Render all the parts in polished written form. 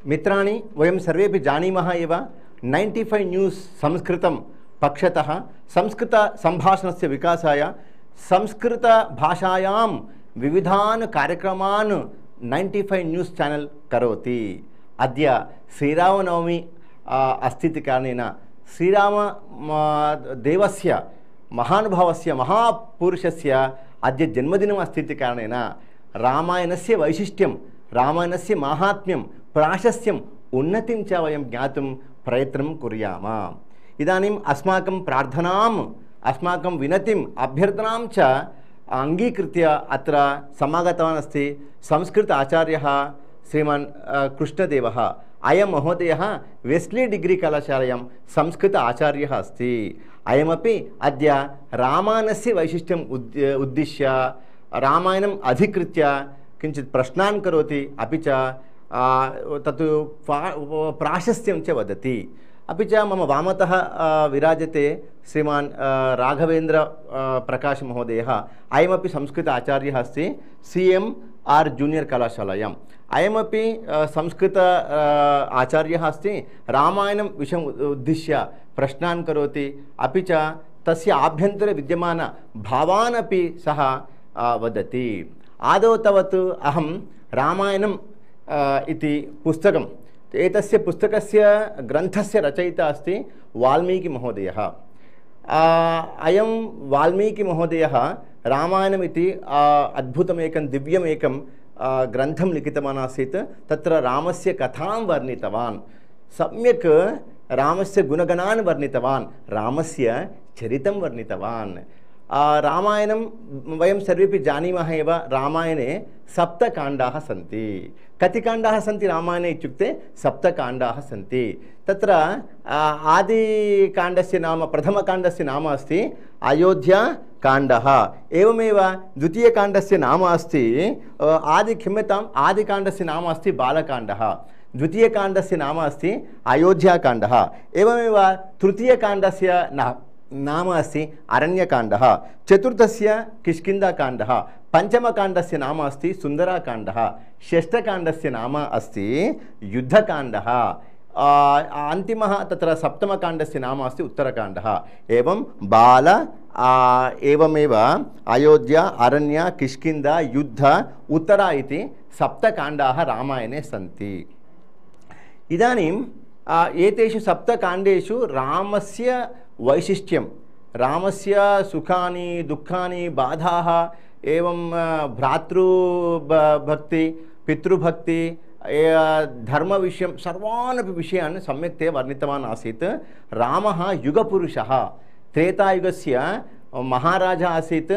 मित्राणि वयं सर्वेपि जानीमः एव 95 न्यूज़ संस्कृतं पक्षतः संस्कृतसम्भाषणस्य विकासाय संस्कृतभाषायां विविधान् कार्यक्रमान् 95 न्यूज़ चैनल करोति। अद्य श्रीरामनवमी अस्ति इति कारणेन श्रीराम देवस्य महानुभावस्य महापुरुषस्य अद्य जन्मदिनम् अस्ति इति कारणेन रामायणस्य वैशिष्ट्यं रामायणस्य माहात्म्यं प्राशस्त्यम् उन्नतिं च वयं ज्ञातुं प्रयत्नं कुर्याम। इदानीम् अस्माकं प्रार्थनाम् अस्माकं विनतिम् अभ्यर्थनां च अंगीकृत्य अत्र समागतवान् अस्ति संस्कृत आचार्यः श्रीमान् कृष्णदेवः। अयं महोदयः वेस्ली डिग्री कलाशालायां संस्कृत आचार्यः अस्ति। अयमपि अद्य रामायणस्य वैशिष्ट्यम् उद्दिश्य रामायणम् अधिकृत्य किञ्चित् प्रश्नान् करोति, अपि च तत् प्राशस्त्यं च वदति। अपि च मम वामतः विराजते श्रीमान् राघवेन्द्र प्रकाश महोदयः। अयमपि संस्कृत आचार्यः अस्ति CMR जूनियर कलाशालायाम्। अयमपि संस्कृत आचार्यः अस्ति। रामायणं विषयम् उद्दिश्य प्रश्नान् करोति, अपि च तस्य आभ्यन्तरे विद्यमान भावान् अपि सः वदति। आदौ तावत् अहं रामायणम् इति पुस्तकम् एतस्य पुस्तकस्य ग्रन्थस्य रचयिता अस्ति वाल्मीकिमहोदयः। अयं वाल्मीकिमहोदयः रामायणमिति अद्भुतमेकं दिव्यमेकं ग्रन्थं लिखितवान् आसीत्। तत्र रामस्य कथां वर्णितवान्, सम्यक् रामस्य गुणगणान् वर्णितवान्, रामस्य चरितं वर्णितवान्। रामायणं वयं सर्वेपि जानीमः एव। रामायणे 7 काण्डाः सन्ति। कति काण्डाः सन्ति रामायणे इत्युक्ते 7 काण्डाः सन्ति। तत्र आदिकाण्डस्य नाम प्रथमकाण्डस्य नाम अस्ति अयोध्याकाण्डः। एवमेव द्वितीयकाण्डस्य नाम अस्ति आदिकाण्डस्य नाम अस्ति बालकाण्डः। द्वितीयकाण्डस्य नाम अस्ति अयोध्याकाण्डः। एवमेव तृतीयकाण्डस्य नाम अस्ति अरण्यकाण्डः। चतुर्थस्य किष्किन्धाकाण्डः। पंचमकाण्डस्य नाम अस्ति सुन्दराकाण्डः। षष्ठकाण्डस्य नाम अस्ति युद्धकाण्डः। अन्तिमः तत्र सप्तमकाण्डस्य नाम अस्ति उत्तरकाण्डः। एवं बाल एवमेव अयोध्या अरण्य किष्किन्ध युद्ध उत्तर इति 7 काण्डाः रामायणे सन्ति। इदानीं एतेषु 7 काण्डेषु रामस्य वैशिष्ट्यं, रामस्य सुखानि दुःखानि बाधाः, एवं भ्रातृभक्ति पितृभक्ति धर्मविषयं सर्वानपि विषयान् सम्यक्तया वर्णितवान् आसीत्। रामः युगपुरुषः, त्रेतायुगस्य महाराजा आसीत्।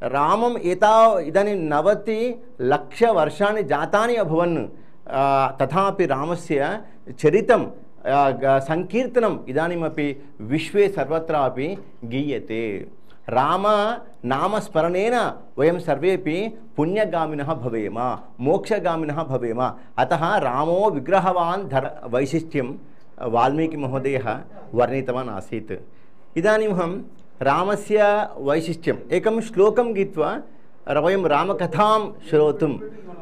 रामम् इदानीं 90 लक्षवर्षाणि जातानि अभवन्, तथापि रामस्य चरितं संकीर्तनम् इदानीमपि विश्वे सर्वत्रापि गीयते। राम नामस्मरणेन वयं सर्वेपि पुण्यगामिनः भवेम, मोक्षगामिनः भवेम। अतः रामो विग्रहवान् वैशिष्ट्यं वाल्मीकिमहोदयः वर्णितवान् आसीत्। इदानीमहं रामस्य वैशिष्ट्यम् एकं श्लोकं गीत्वा वयं रामकथां श्रोतुं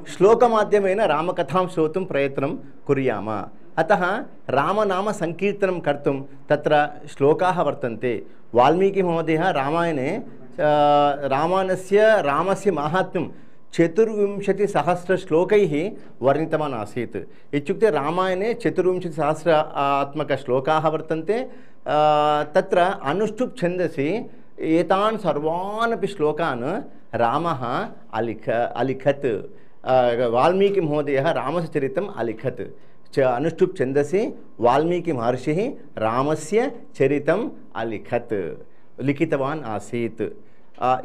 श्लोकमाध्यमेन रामकथां श्रोतुं प्रयत्नं कुर्याम। अतः रामनाम संकीर्तनं कर्तुं तत्र श्लोकाः वर्तन्ते। वाल्मीकिमहोदयः रामायणे रामस्य माहात्म्यं 24,000 श्लोकैः वर्णितवान् आसीत्। इत्युक्ते रामायणे 24,000 श्लोकाः वर्तन्ते। तत्र अनुष्टुप् छन्दसि एतान् सर्वान् अपि श्लोकान् रामः अलिखत्। वाल्मीकिमहोदयः रामस्य चरितम् अलिखत्। अनुष्टुप् छन्दसि वाल्मीकिमहर्षिः रामस्य चरितम् अलिखत्, लिखितवान् आसीत्।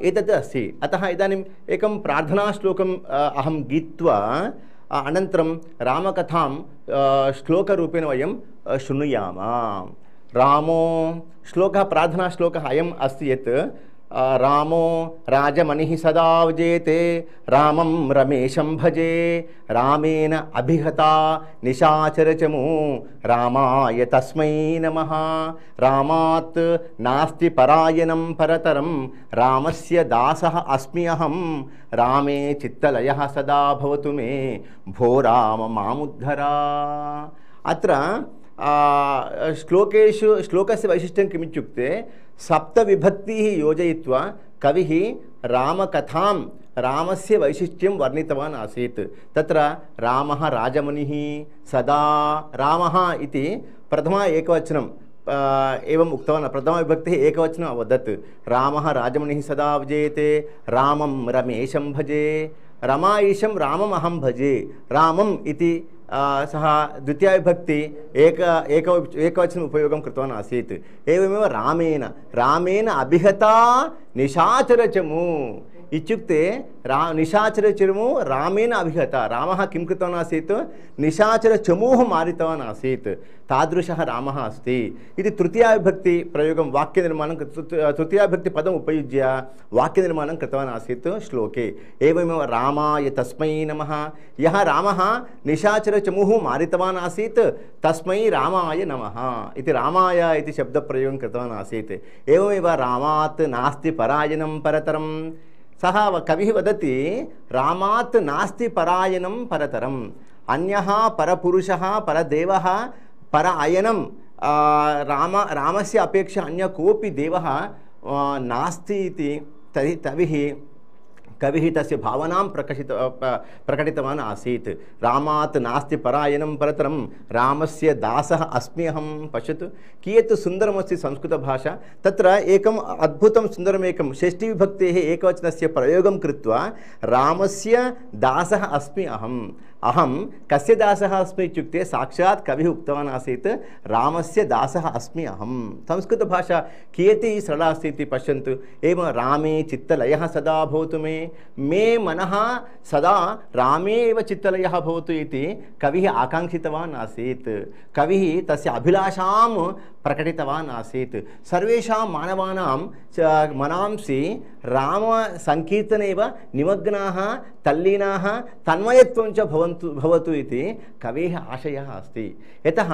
एतद् अस्ति। अतः इदानीम् एकं प्रार्थनाश्लोकम् अहं गीत्वा अनन्तरं रामकथां श्लोकरूपेण वयं शृणुयाम। रामो श्लोकः प्रार्थनाश्लोकः अयम् अस्ति यत् रामो राजमणिः सदा विजेते रामं रमेशं भजे रामेण अभिहता निशाचरचमू रामाय तस्मै नमः रामात् नास्ति परायणं परतरं रामस्य दासः अस्मि अहं रामे चित्तलयः सदा भवतु मे भो राम मामुद्धरा। अत्र श्लोकस्य वैशिष्ट्यं किमित्युक्ते सप्तविभक्तिः योजयित्वा कविः रामकथां रामस्य वैशिष्ट्यं वर्णितवान् आसीत्। तत्र रामः राजमुनिः सदा रामः इति प्रथमा एकवचनं एवम् उक्तवान्। प्रथमाविभक्तिः एकवचनम् अवदत्। रामः राजमुनिः सदा विजयते रामं रमेशं भजे रमाईशं रामम् अहं भजे रामम् इति सः द्वितीयाविभक्ति एकवचन उपयोगं कृतवान् आसीत्। एवमेव रामेण अभिहता निशाचरचमू इत्युक्ते निशाचरचमू रामेण अभिहता। रामः किं कृतवान् आसीत्? निशाचरचमूः मारितवान् आसीत्। तादृशः रामः अस्ति इति तृतीयाविभक्ति प्रयोगं वाक्यनिर्माणं तृतीयाविभक्तिपदम् उपयुज्य वाक्यनिर्माणं कृतवान् आसीत् श्लोके। एवमेव रामाय तस्मै नमः। यः रामः निशाचरचमूः मारितवान् आसीत् तस्मै रामाय नमः इति रामाय इति शब्दप्रयोगं कृतवान् आसीत्। एवमेव रामात् नास्ति परायणं परतरं। सः कविः वदति रामात् नास्ति परायणं परतरम्। अन्यः परपुरुषः परदेवः पर अयनं रामस्य अपेक्षा अन्य कोऽपि देवः नास्ति इति कविः तस्य भावनां प्रकटितवान् आसीत्। रामात् नास्ति परायणं परतरं रामस्य दासः अस्मि अहं। पश्यतु कियत् सुन्दरमस्ति संस्कृतभाषा। तत्र एकम् अद्भुतं सुन्दरमेकं षष्ठीविभक्तेः एकवचनस्य प्रयोगं कृत्वा रामस्य दासः अस्मि अहं कस्य दासः अस्मि इत्युक्ते साक्षात् कविः उक्तवान् आसीत् रामस्य दासः अस्मि अहं। संस्कृतभाषा कियती सरला अस्ति इति पश्यन्तु। एवं रामे चित्तलयः सदा भवतु मे मनः सदा रामे एव चित्तलयः भवतु इति कविः आकाङ्क्षितवान् आसीत्। कविः तस्य अभिलाषां प्रकटितवान् आसीत्। सर्वेषां मानवानां मनांसि रामसङ्कीर्तने एव निमग्नाः तल्लीनाः तन्मयत्वं च भवतु इति कवेः आशयः अस्ति। यतः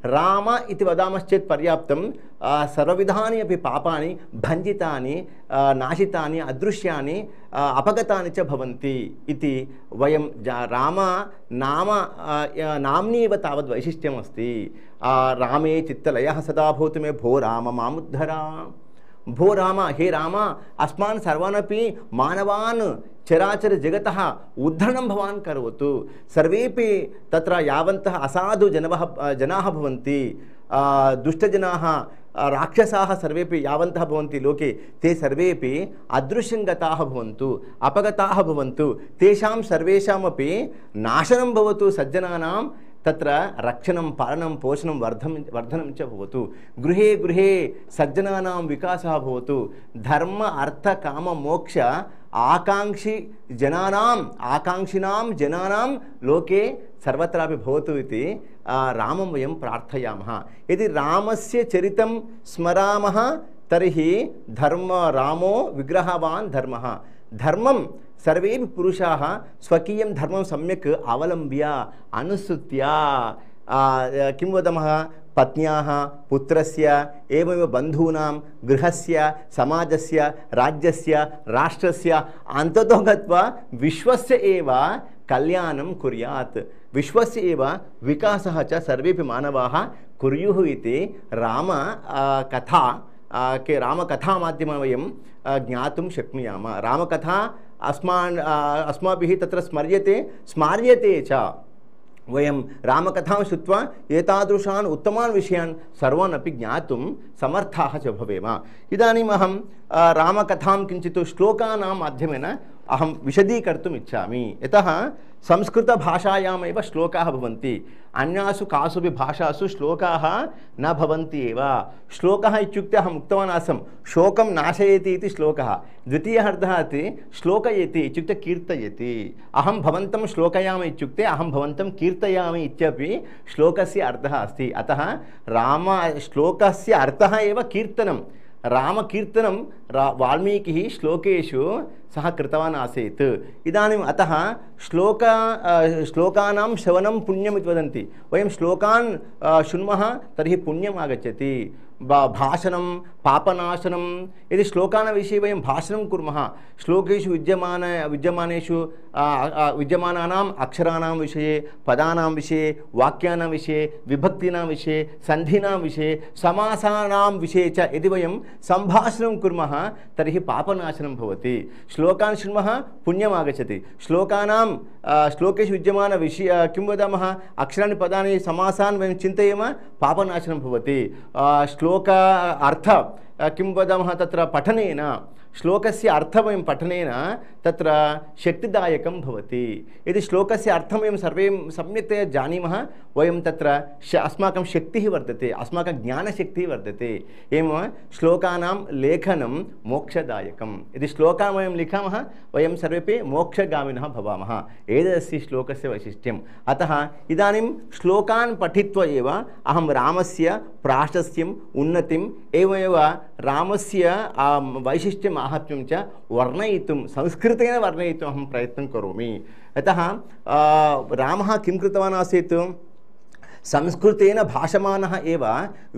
राम इति वदामश्चेत् पर्याप्तं सर्वविधानि अपि पापानि भञ्जितानि नाशितानि अदृश्यानि अपगतानि च भवन्ति इति वयं राम नाम्नि एव तावद् वैशिष्ट्यमस्ति। रामे चित्तलयः सदा भवतु मे भो राम मामुद्धरा। भो राम हे राम अस्मान् सर्वानपि मानवान् चराचर जगतः उद्धरणं भवान् करोतु। सर्वेपि तत्र यावन्तः असाधु जनाः भवन्ति दुष्टजनाः राक्षसाः सर्वेपि यावन्तः भवन्ति लोके ते सर्वेपि अदृश्यं गताः भवन्तु अपगताः भवन्तु। तेषां सर्वेषामपि नाशनं भवतु। सज्जनानां तत्र रक्षणं पालनं पोषणं वर्धनं च भवतु। गृहे गृहे सज्जनानां विकासः भवतु। धर्म अर्थ काम मोक्ष आकाङ्क्षिणां जनानां लोके सर्वत्रापि भवतु इति रामं वयं प्रार्थयामः। यदि रामस्य चरितं स्मरामः तर्हि रामो विग्रहवान् धर्मः। धर्मं सर्वेपि पुरुषाः स्वकीयं धर्मं सम्यक् अवलम्ब्य अनुसृत्य किं वदामः पत्न्याः पुत्रस्य एवमेव बन्धूनां गृहस्य समाजस्य राज्यस्य राष्ट्रस्य अन्ततो गत्वा विश्वस्य एव कल्याणं कुर्यात्। विश्वस्य एव विकासः च सर्वेपि मानवाः कुर्युः इति रामकथामाध्यमेन वयं ज्ञातुं शक्नुयामः। रामकथा अस्माभिः तत्र स्मार्यते च। वयं रामकथां श्रुत्वा एतादृशान् उत्तमान् विषयान् सर्वान् अपि ज्ञातुं समर्थाः च भवेम। इदानीम् अहं रामकथां किञ्चित् श्लोकानां माध्यमेन अहं विशदीकर्तुम् इच्छामि। यतः संस्कृतभाषायामेव श्लोकाः भवन्ति। अन्यासु कासुपि भाषासु श्लोकाः न भवन्ति एव। श्लोकः इत्युक्ते अहम् उक्तवान् आसं शोकं नाशयति इति श्लोकः। द्वितीयः अर्थः अस्ति श्लोकयति इत्युक्ते कीर्तयति। अहं भवन्तं श्लोकयामि इत्युक्ते अहं भवन्तं कीर्तयामि इत्यपि श्लोकस्य अर्थः अस्ति। अतः श्लोकस्य अर्थः एव कीर्तनं। रामकीर्तनं वाल्मीकिः श्लोकेषु सः कृतवान् आसीत्। इदानीम् अतः श्लोकानां श्रवणं पुण्यम् इति वदन्ति। वयं श्लोकान् शृण्मः तर्हि पुण्यम् आगच्छति। भाषणं पापनाशनं यदि श्लोकानां विषये वयं भाषणं कुर्मः, श्लोकेषु विद्यमानानाम् अक्षराणां विषये, पदानां विषये, वाक्यानां विषये, विभक्तीनां विषये, सन्धीनां विषये, समासानां विषये च यदि वयं सम्भाषणं कुर्मः तर्हि पापनाशनं भवति। श्लोकान् शृण्मः पुण्यम् आगच्छति। श्लोकेषु विद्यमान विषय किं वदामः, अक्षराणि पदानि समासान् वयं चिन्तयेम, पापनाशनं भवति। श्लोक अर्थ किं वदामः, तत्र पठनेन श्लोकस्य अर्थं वयं पठनेन तत्र शक्तिदायकं भवति। यदि श्लोकस्य अर्थं वयं सर्वे सम्यक्तया जानीमः, वयं तत्र अस्माकं शक्तिः वर्धते, अस्माकं ज्ञानशक्तिः वर्धते। एवं श्लोकानां लेखनं मोक्षदायकं। यदि श्लोकान् वयं लिखामः वयं सर्वेपि मोक्षगामिनः भवामः। एतदस्ति श्लोकस्य वैशिष्ट्यम्। अतः इदानीं श्लोकान् पठित्वा एव अहं रामस्य प्राशस्त्यम् उन्नतिम् एवमेव रामस्य वैशिष्ट्यं माहात्म्यं च वर्णयितुं संस्कृतेन वर्णयितुम् अहं प्रयत्नं करोमि। अतः रामः किं कृतवान् आसीत्, संस्कृतेन भाषमानः एव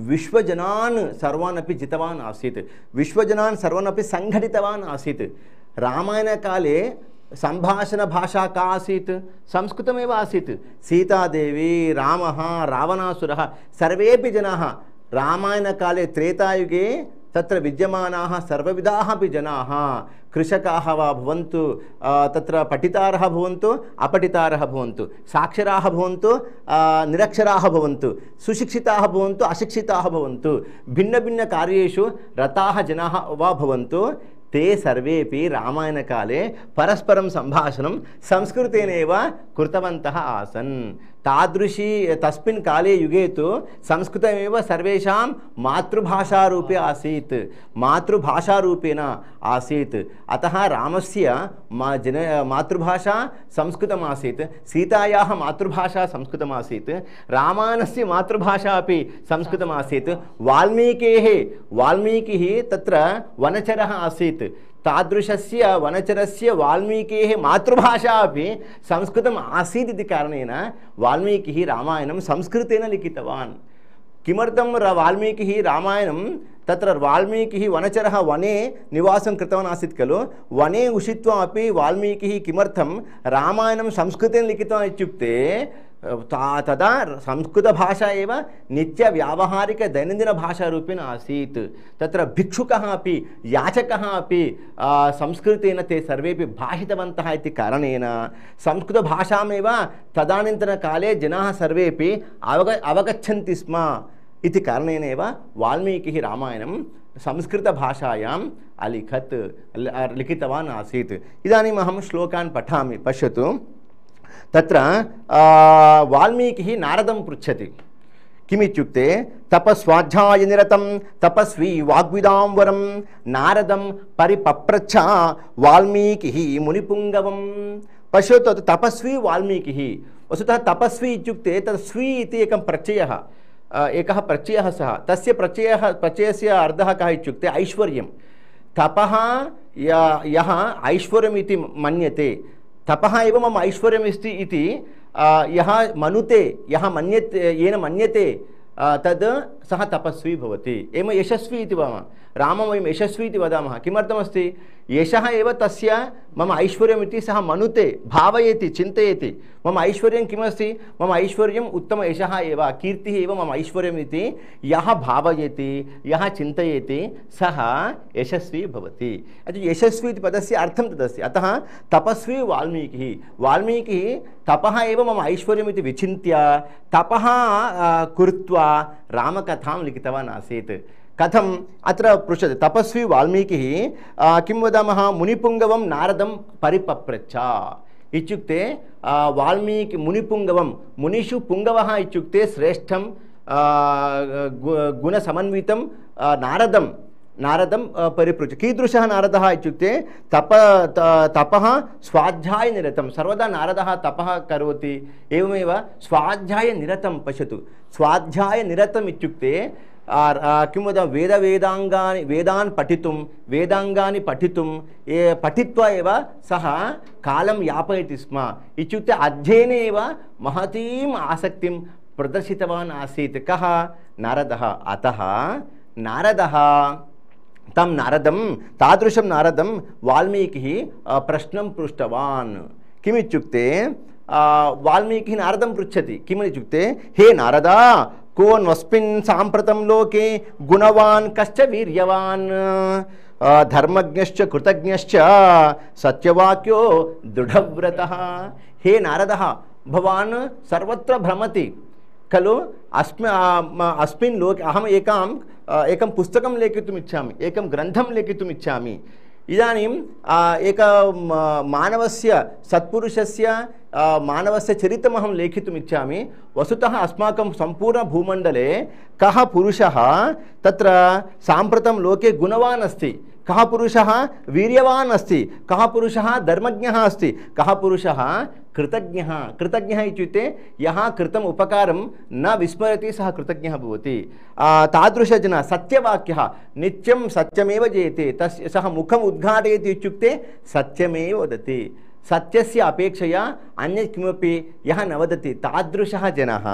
विश्वजनान् सर्वान् अपि जितवान् आसीत्, विश्वजनान् सर्वान् अपि सङ्घटितवान् आसीत्। रामायणकाले सम्भाषणभाषा का आसीत्, संस्कृतमेव आसीत्। सीतादेवी, रामः, रावणासुरः सर्वेपि जनाः रामायणकाले त्रेतायुगे तत्र विद्यमानाः सर्वविधाः अपि जनाः, कृषकाः वा भवन्तु, तत्र पठितारः भवन्तु, अपठितारः भवन्तु, साक्षराः भवन्तु, निरक्षराः भवन्तु, सुशिक्षिताः भवन्तु, अशिक्षिताः भवन्तु, भिन्नभिन्नकार्येषु रताः जनाः वा भवन्तु, ते सर्वेपि रामायणकाले परस्परं सम्भाषणं संस्कृतेनैव कृतवन्तः आसन्। तादृशी तस्मिन् काले युगे तु संस्कृतमेव सर्वेषां मातृभाषारूपे आसीत्, मातृभाषारूपेण आसीत्। अतः रामस्य मातृभाषा संस्कृतमासीत्, सीतायाः मातृभाषा संस्कृतमासीत्, रामायणस्य मातृभाषा अपि संस्कृतमासीत्। वाल्मीकिः तत्र वनचरः आसीत्। तादृशस्य वनचरस्य वाल्मीकेः मातृभाषा अपि संस्कृतम् आसीत् इति कारणेन वाल्मीकिः रामायणं संस्कृतेन लिखितवान्। किमर्थं वाल्मीकिः रामायणं, तत्र वाल्मीकिः वनचरः वने निवासं कृतवान् आसीत् खलु, वने उषित्वा अपि वाल्मीकिः किमर्थं रामायणं संस्कृतेन लिखितवान् इत्युक्ते तदा संस्कृतभाषा एव नित्यव्यावहारिकदैनन्दिनभाषारूपेण आसीत्। तत्र भिक्षुकः अपि याचकः अपि संस्कृतेन ते सर्वेपि भाषितवन्तः इति कारणेन संस्कृतभाषामेव तदानीन्तनकाले जनाः सर्वेपि अवगच्छन्ति स्म इति कारणेन एव वाल्मीकिः रामायणं संस्कृतभाषायाम् लिखितवान् आसीत्। इदानीम् अहं श्लोकान् पठामि, पश्यतु। तत्र वाल्मीकिः नारदं पृच्छति, किमित्युक्ते तपस्वाध्यायनिरतं तपस्वी वाग्विदां वरं नारदं परिपप्रच्छ वाल्मीकिः मुनिपुङ्गवं। पश्यतु, तपस्वी वाल्मीकिः। वस्तुतः तपस्वी इत्युक्ते तत् स्वी इति एकः प्रत्ययः सः, तस्य प्रत्ययस्य अर्थः कः इत्युक्ते ऐश्वर्यं। तपः यः ऐश्वर्यमिति मन्यते, तपः एव मम ऐश्वर्यमस्ति इति यः येन मन्यते तद् सः तपस्वी भवति। एवं यशस्वी इति वदामः, रामं वयं यशस्वी इति वदामः। किमर्थमस्ति, यशः एव तस्य मम ऐश्वर्यमिति सः मनुते, भावयति, चिन्तयति। मम ऐश्वर्यं किमस्ति, मम ऐश्वर्यम् उत्तमयशः एव, कीर्तिः एव मम ऐश्वर्यमिति यः भावयति, यः चिन्तयति सः यशस्वी भवति। यशस्वी इति पदस्य अर्थं तदस्ति। अतः तपस्वी वाल्मीकिः तपः एव मम ऐश्वर्यमिति विचिन्त्य तपः कृत्वा रामकथां लिखितवान् आसीत्। कथम् अत्र पृच्छते, तपस्वी वाल्मीकिः किं वदामः, मुनिपुङ्गवं नारदं परिपप्रच्छ इत्युक्ते मुनिपुङ्गवं, मुनिषु पुङ्गवः इत्युक्ते श्रेष्ठं गुणसमन्वितं नारदं परिपृच्छ। कीदृशः नारदः इत्युक्ते तपः स्वाध्यायनिरतं, सर्वदा नारदः तपः करोति। एवमेव स्वाध्यायनिरतं, पश्यतु, स्वाध्यायनिरतम् इत्युक्ते किं वदामः वेदान् पठितुं पठित्वा एव सः कालं यापयति स्म इत्युक्ते अध्ययने एव महतीम् आसक्तिं प्रदर्शितवान् आसीत् कः नारदः अतः नारदः तादृशं नारदं वाल्मीकिः प्रश्नं पृष्टवान् किमित्युक्ते वाल्मीकिः नारदं पृच्छति किमित्युक्ते हे नारदा कोऽन्वस्मिन् साम्प्रतं लोके गुणवान् कश्च वीर्यवान् धर्मज्ञश्च कृतज्ञश्च सत्यवाक्यो दृढव्रतः हे नारदः भवान् सर्वत्र भ्रमति खलु अस्मिन् लोके अहम् एकं पुस्तकं लेखितुम् इच्छामि एकं ग्रन्थं लेखितुम् इच्छामि इदानीम् एक मानवस्य सत्पुरुषस्य मानवस्य चरितमहं लेखितुम् इच्छामि वस्तुतः अस्माकं सम्पूर्णभूमण्डले कः पुरुषः तत्र साम्प्रतं लोके गुणवान् अस्ति कः पुरुषः वीर्यवान् अस्ति कः पुरुषः धर्मज्ञः अस्ति कः पुरुषः कृतज्ञः इत्युक्ते यः कृतम् उपकारं न विस्मरति सः कृतज्ञः भवति तादृशजनः सत्यवाक्यः नित्यं सत्यमेव जयते तस्य सः मुखम् उद्घाटयति इत्युक्ते सत्यमेव वदति सत्यस्य अपेक्षया अन्यत् किमपि यः न वदति तादृशः जनः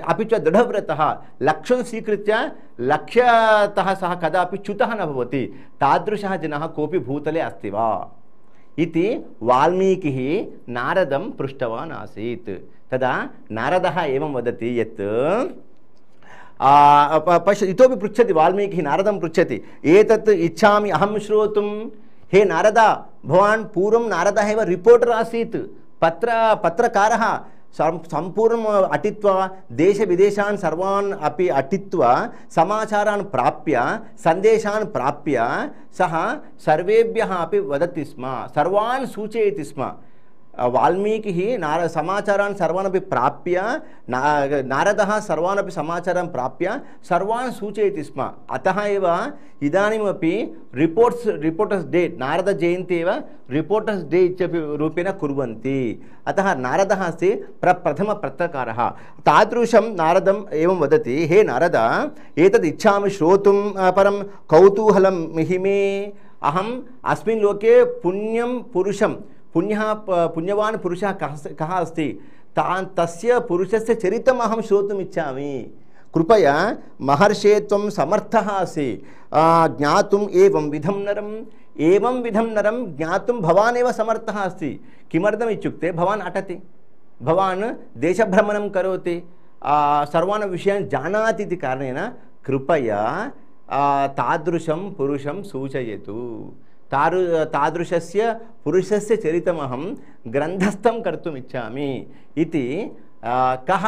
अपि च दृढव्रतः लक्ष्यं स्वीकृत्य लक्ष्यतः सः कदापि च्युतः न भवति तादृशः जनः कोऽपि भूतले अस्ति वा इति वाल्मीकिः नारदं पृष्टवान् आसीत् तदा नारदः एवं वदति यत् इतोपि पृच्छति वाल्मीकिः नारदं पृच्छति एतत् इच्छामि अहं श्रोतुं हे नारदा भवान् पूर्वं नारदः एव रिपोर्टर् आसीत् पत्रकारः सम्पूर्णम् अटित्वा देशविदेशान् सर्वान् अपि अटित्वा समाचारान् प्राप्य सन्देशान् प्राप्य सः सर्वेभ्यः अपि वदति स्म सर्वान् सूचयति स्म वाल्मीकिः समाचारान् सर्वान् अपि प्राप्य नारदः सर्वान् अपि समाचारान् प्राप्य सर्वान् सूचयति स्म अतः एव इदानीमपि रिपोर्टर्स् डे नारदजयन्ती एव रिपोर्टर्स् डे इत्यपि रूपेण कुर्वन्ति अतः नारदः अस्ति प्रथमपत्रकारः तादृशं नारदम् एवं वदति हे नारद एतद् इच्छामि श्रोतुं परं कौतूहलं मिहिमे अहम् अस्मिन् लोके पुण्यवान् पुरुषः कः अस्ति तस्य पुरुषस्य चरितम् अहं श्रोतुम् इच्छामि कृपया महर्षे त्वं समर्थः असि ज्ञातुम् एवं विधं नरं ज्ञातुं भवान् एव समर्थः अस्ति किमर्थम् इत्युक्ते भवान् अटति भवान् देशभ्रमणं करोति सर्वान् विषयान् जानाति इति कारणेन कृपया तादृशं पुरुषं सूचयतु तादृशस्य पुरुषस्य चरितमहं ग्रन्थस्थं कर्तुम् इच्छामि इति कः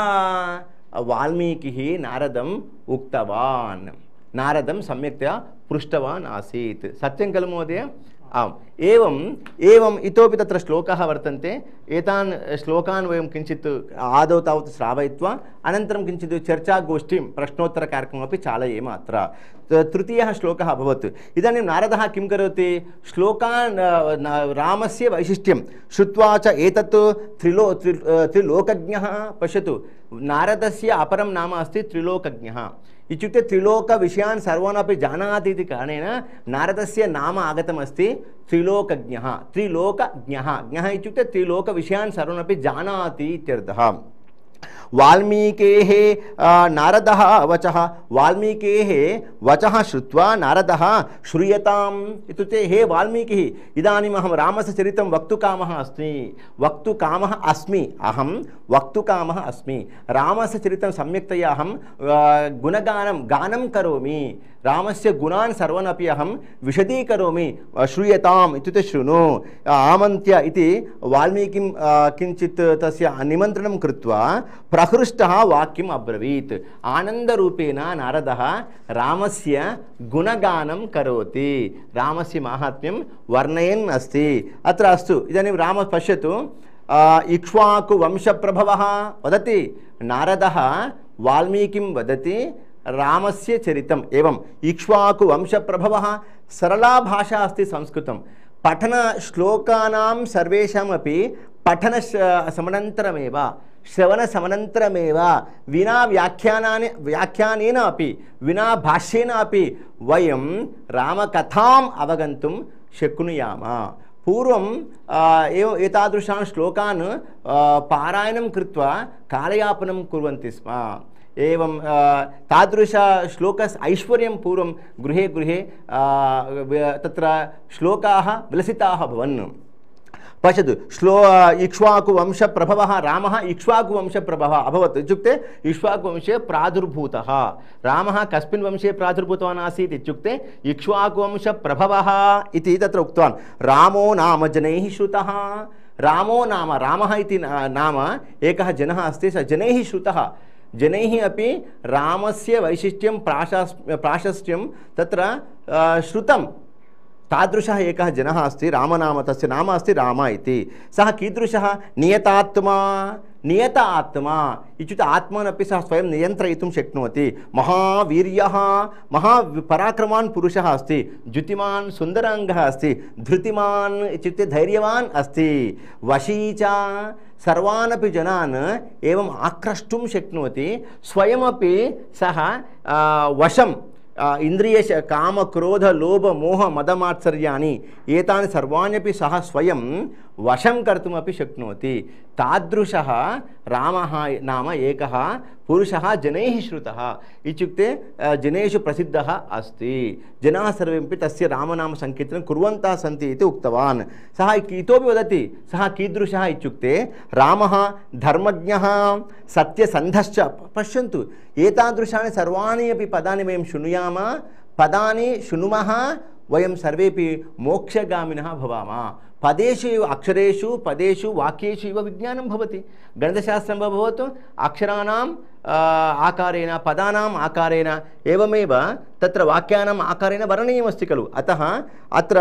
वाल्मीकिः नारदम् उक्तवान् नारदं सम्यक्तया पृष्टवान् आसीत् सत्यं खलु महोदय आम् एवम् इतोपि तत्र श्लोकाः वर्तन्ते एतान् श्लोकान् वयं किञ्चित् आदौ तावत् श्रावयित्वा अनन्तरं किञ्चित् चर्चागोष्ठीं प्रश्नोत्तरकार्यक्रममपि चालयेम अत्र तृतीयः श्लोकः अभवत् इदानीं नारदः किं करोति श्लोकान् रामस्य वैशिष्ट्यं श्रुत्वा च एतत् त्रिलोकज्ञः पश्यतु नारदस्य अपरं नाम अस्ति त्रिलोकज्ञः इत्युक्ते त्रिलोकविषयान् सर्वान् अपि जानाति इति कारणेन नारदस्य नाम आगतमस्ति त्रिलोकज्ञः ज्ञः इत्युक्ते त्रिलोकविषयान् सर्वान् अपि जानाति इत्यर्थः वाल्मीकेः नारदः वचः श्रुत्वा नारदः श्रूयताम् इत्युक्ते हे वाल्मीकिः इदानीम् अहं रामस्य चरितं वक्तुकामः अस्मि रामस्य चरितं सम्यक्तया अहं गानं करोमि रामस्य गुणान् सर्वान् अपि अहं विशदीकरोमि श्रूयताम् इत्युक्ते शृणु आमन्त्य इति वाल्मीकिं किञ्चित् तस्य निमन्त्रणं कृत्वा प्रहृष्टः वाक्यम् अब्रवीत् आनन्दरूपेण नारदः रामस्य गुणगानं करोति रामस्य माहात्म्यं वर्णयन् अस्ति अत्र अस्तु इदानीं रामः पश्यतु इक्ष्वाकुवंशप्रभवः वदति नारदः वाल्मीकिं वदति रामस्य चरितम् एवं इक्ष्वाकुवंशप्रभवः सरला भाषा अस्ति संस्कृतं पठनश्लोकानां सर्वेषामपि पठनसमनन्तरमेव श्रवणसमनन्तरमेव विना व्याख्यानेन अपि विना भाष्येन अपि वयं रामकथाम् अवगन्तुं शक्नुयाम। पूर्वं एतादृशान् श्लोकान् पारायणं कृत्वा कालयापनं कुर्वन्ति स्म। एवं तादृश श्लोकस्य ऐश्वर्यं पूर्वं गृहे गृहे तत्र श्लोकाः विलसिताः भवन्। पश्यतु, इक्ष्वाकुवंशप्रभवः रामः इक्ष्वाकुवंशप्रभवः अभवत् इत्युक्ते इक्ष्वाकुवंशे प्रादुर्भूतः। रामः कस्मिन् वंशे प्रादुर्भूतवान् आसीत् इत्युक्ते इक्ष्वाकुवंशप्रभवः इति तत्र उक्तवान्। रामो नाम जनैः श्रुतः। रामो नाम, रामः इति नाम एकः जनः अस्ति, स जनैः श्रुतः। जनैः अपि रामस्य वैशिष्ट्यं प्राशस्त्यं तत्र श्रुतं। तादृशः एकः जनः अस्ति, रामनाम, तस्य नाम अस्ति राम इति। सः कीदृशः? नियतात्मा। नियत आत्मा इत्युक्ते आत्मानपि सः स्वयं नियन्त्रयितुं शक्नोति। महावीर्यः, महापराक्रमान् पुरुषः अस्ति। द्युतिमान् सुन्दराङ्गः अस्ति। धृतिमान् इत्युक्ते धैर्यवान् अस्ति। वशी च, सर्वानपि जनान् एवम् आक्रष्टुं शक्नोति। स्वयमपि सः वशं इंद्रिय काम क्रोध लोभ मोह मदमात्सर्याणि एतानि सर्वाण्यपि सः स्वयं वशं कर्तुमपि शक्नोति। तादृशः रामः नाम एकः पुरुषः जनैः श्रुतः इत्युक्ते जनेषु प्रसिद्धः अस्ति। जनाः सर्वेपि तस्य रामनाम संकीर्तनं कुर्वन्तः सन्ति इति उक्तवान्। सः इतोपि वदति, सः कीदृशः इत्युक्ते रामः धर्मज्ञः सत्यसन्धश्च। पश्यन्तु, एतादृशानि सर्वाणि अपि पदानि वयं शृणुयाम, पदानि शृणुमः, वयं सर्वेपि मोक्षगामिनः भवामः। पदेषु एव अक्षरेषु पदेषु वाक्येषु एव विज्ञानं भवति। गणितशास्त्रं वा भवतु, अक्षराणाम् आकारेण पदानाम् आकारेण एवमेव तत्र वाक्यानाम् आकारेण वर्णनीयमस्ति खलु। अतः अत्र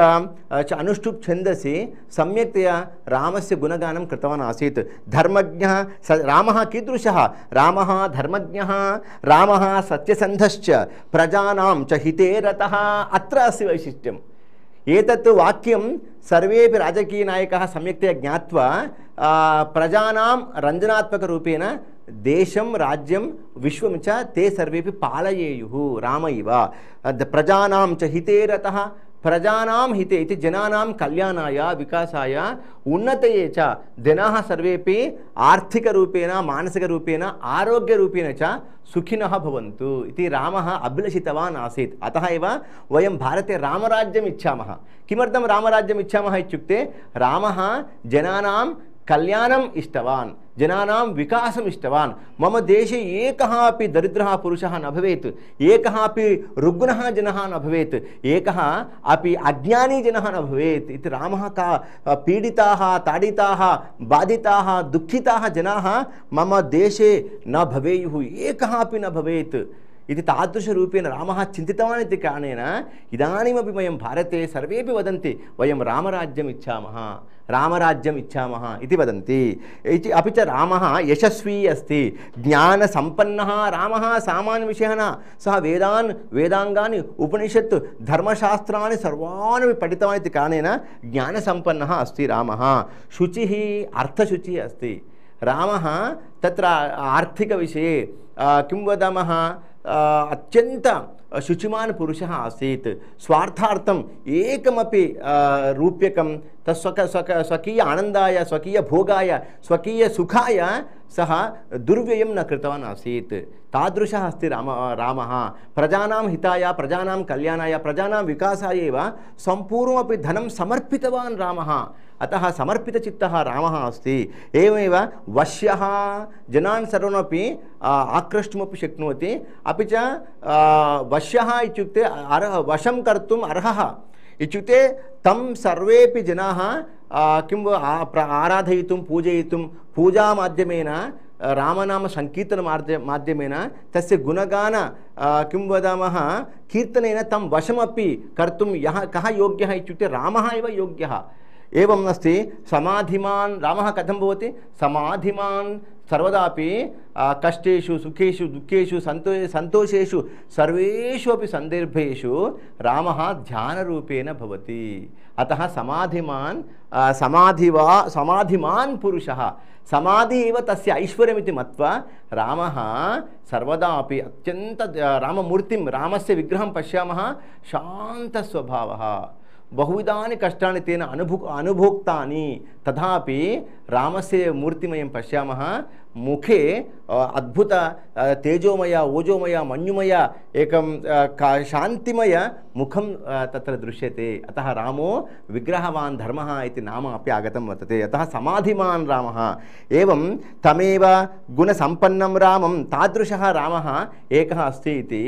अनुष्टुप् छन्दसि सम्यक्तया रामस्य गुणगानं कृतवान् आसीत्। धर्मज्ञः रामः कीदृशः? रामः धर्मज्ञः, रामः सत्यसन्धश्च, प्रजानां च हिते रतः। अत्र अस्य वैशिष्ट्यम्। एतत् वाक्यं सर्वेपि राजकीयनायकाः सम्यक्तया ज्ञात्वा प्रजानां रञ्जनात्मकरूपेण देशं राज्यं विश्वं च ते सर्वेपि पालयेयुः राम इव। प्रजानां च हिते रतः, प्रजानां हिते इति जनानां कल्याणाय विकासाय उन्नतये च जनाः सर्वेपि आर्थिकरूपेण मानसिकरूपेण आरोग्यरूपेण च सुखिनः भवन्तु इति रामः अभिलषितवान् आसीत्। अतः एव वयं भारते रामराज्यम् इच्छामः। किमर्थं रामराज्यम् इच्छामः इत्युक्ते रामः जनानां कल्याणम् इष्टवान्, जनानां विकासम् इष्टवान्। मम देशे एकः अपि दरिद्रः पुरुषः न भवेत्, एकः अपि रुग्णः जनः न भवेत्, एकः अपि अज्ञानी जनः न भवेत् इति रामः का पीडिताः ताडिताः बाधिताः दुःखिताः जनाः मम देशे न भवेयुः, एकः अपि न भवेत् इति तादृशरूपेण रामः चिन्तितवान् इति कारणेन इदानीमपि वयं भारते सर्वेपि वदन्ति वयं रामराज्यम् इच्छामः, रामराज्यम् इच्छामः इति वदन्ति। अपि च रामः यशस्वी अस्ति, ज्ञानसम्पन्नः रामः सामान्यविषयः न। सः वेदाङ्गानि उपनिषत् धर्मशास्त्राणि सर्वाणि पठितवान् इति कारणेन ज्ञानसम्पन्नः अस्ति रामः। शुचिः अर्थशुचिः अस्ति रामः। तत्र आर्थिकविषये किं वदामः, अत्यन्त शुचिमान् पुरुषः आसीत्। स्वार्थार्थम् एकमपि रूप्यकं स्वकीय आनन्दाय स्वकीय भोगाय स्वकीय सुखाय सः दुर्व्ययं न कृतवान् आसीत्। तादृशः अस्ति रामः। प्रजानां हिताय प्रजानां कल्याणाय प्रजानां विकासाय एव सम्पूर्णमपि धनं समर्पितवान् रामः। अतः समर्पितचित्तः रामः अस्ति। एवमेव वश्यः, जनान् सर्वमपि आक्रष्टुमपि शक्नोति। अपि च वश्यः इत्युक्ते वशं कर्तुम् अर्हः इत्युक्ते तं सर्वेपि जनाः किं आराधयितुं पूजयितुं पूजामाध्यमेन रामनाम संकीर्तनमाध्यमेन तस्य गुणगान किं वदामः कीर्तनेन तं वशमपि कर्तुं कः योग्यः इत्युक्ते रामः एव योग्यः। एवम् अस्ति समाधिमान् रामः कथं भवति? समाधिमान् सर्वदापि कष्टेषु सुखेषु दुःखेषु सन्तोषेषु सर्वेषु अपि सन्दर्भेषु रामः ध्यानरूपेण भवति। अतः समाधिमान् पुरुषः समाधि एव तस्य ऐश्वर्यमिति मत्वा रामः सर्वदा अपि अत्यन्त राममूर्तिं रामस्य विग्रहं पश्यामः शान्तस्वभावः। बहुविधानि कष्टानि तेन अनुभोक्तानि तथापि रामस्य मूर्तिमयं पश्यामः मुखे अद्भुत तेजोमय ओजोमय मन्युमय एकं शान्तिमय मुखं तत्र दृश्यते। अतः रामो विग्रहवान् धर्मः इति नाम अपि आगतं वर्तते। अतः समाधिमान् रामः एवं तमेव गुणसम्पन्नं रामं तादृशः रामः एकः अस्ति इति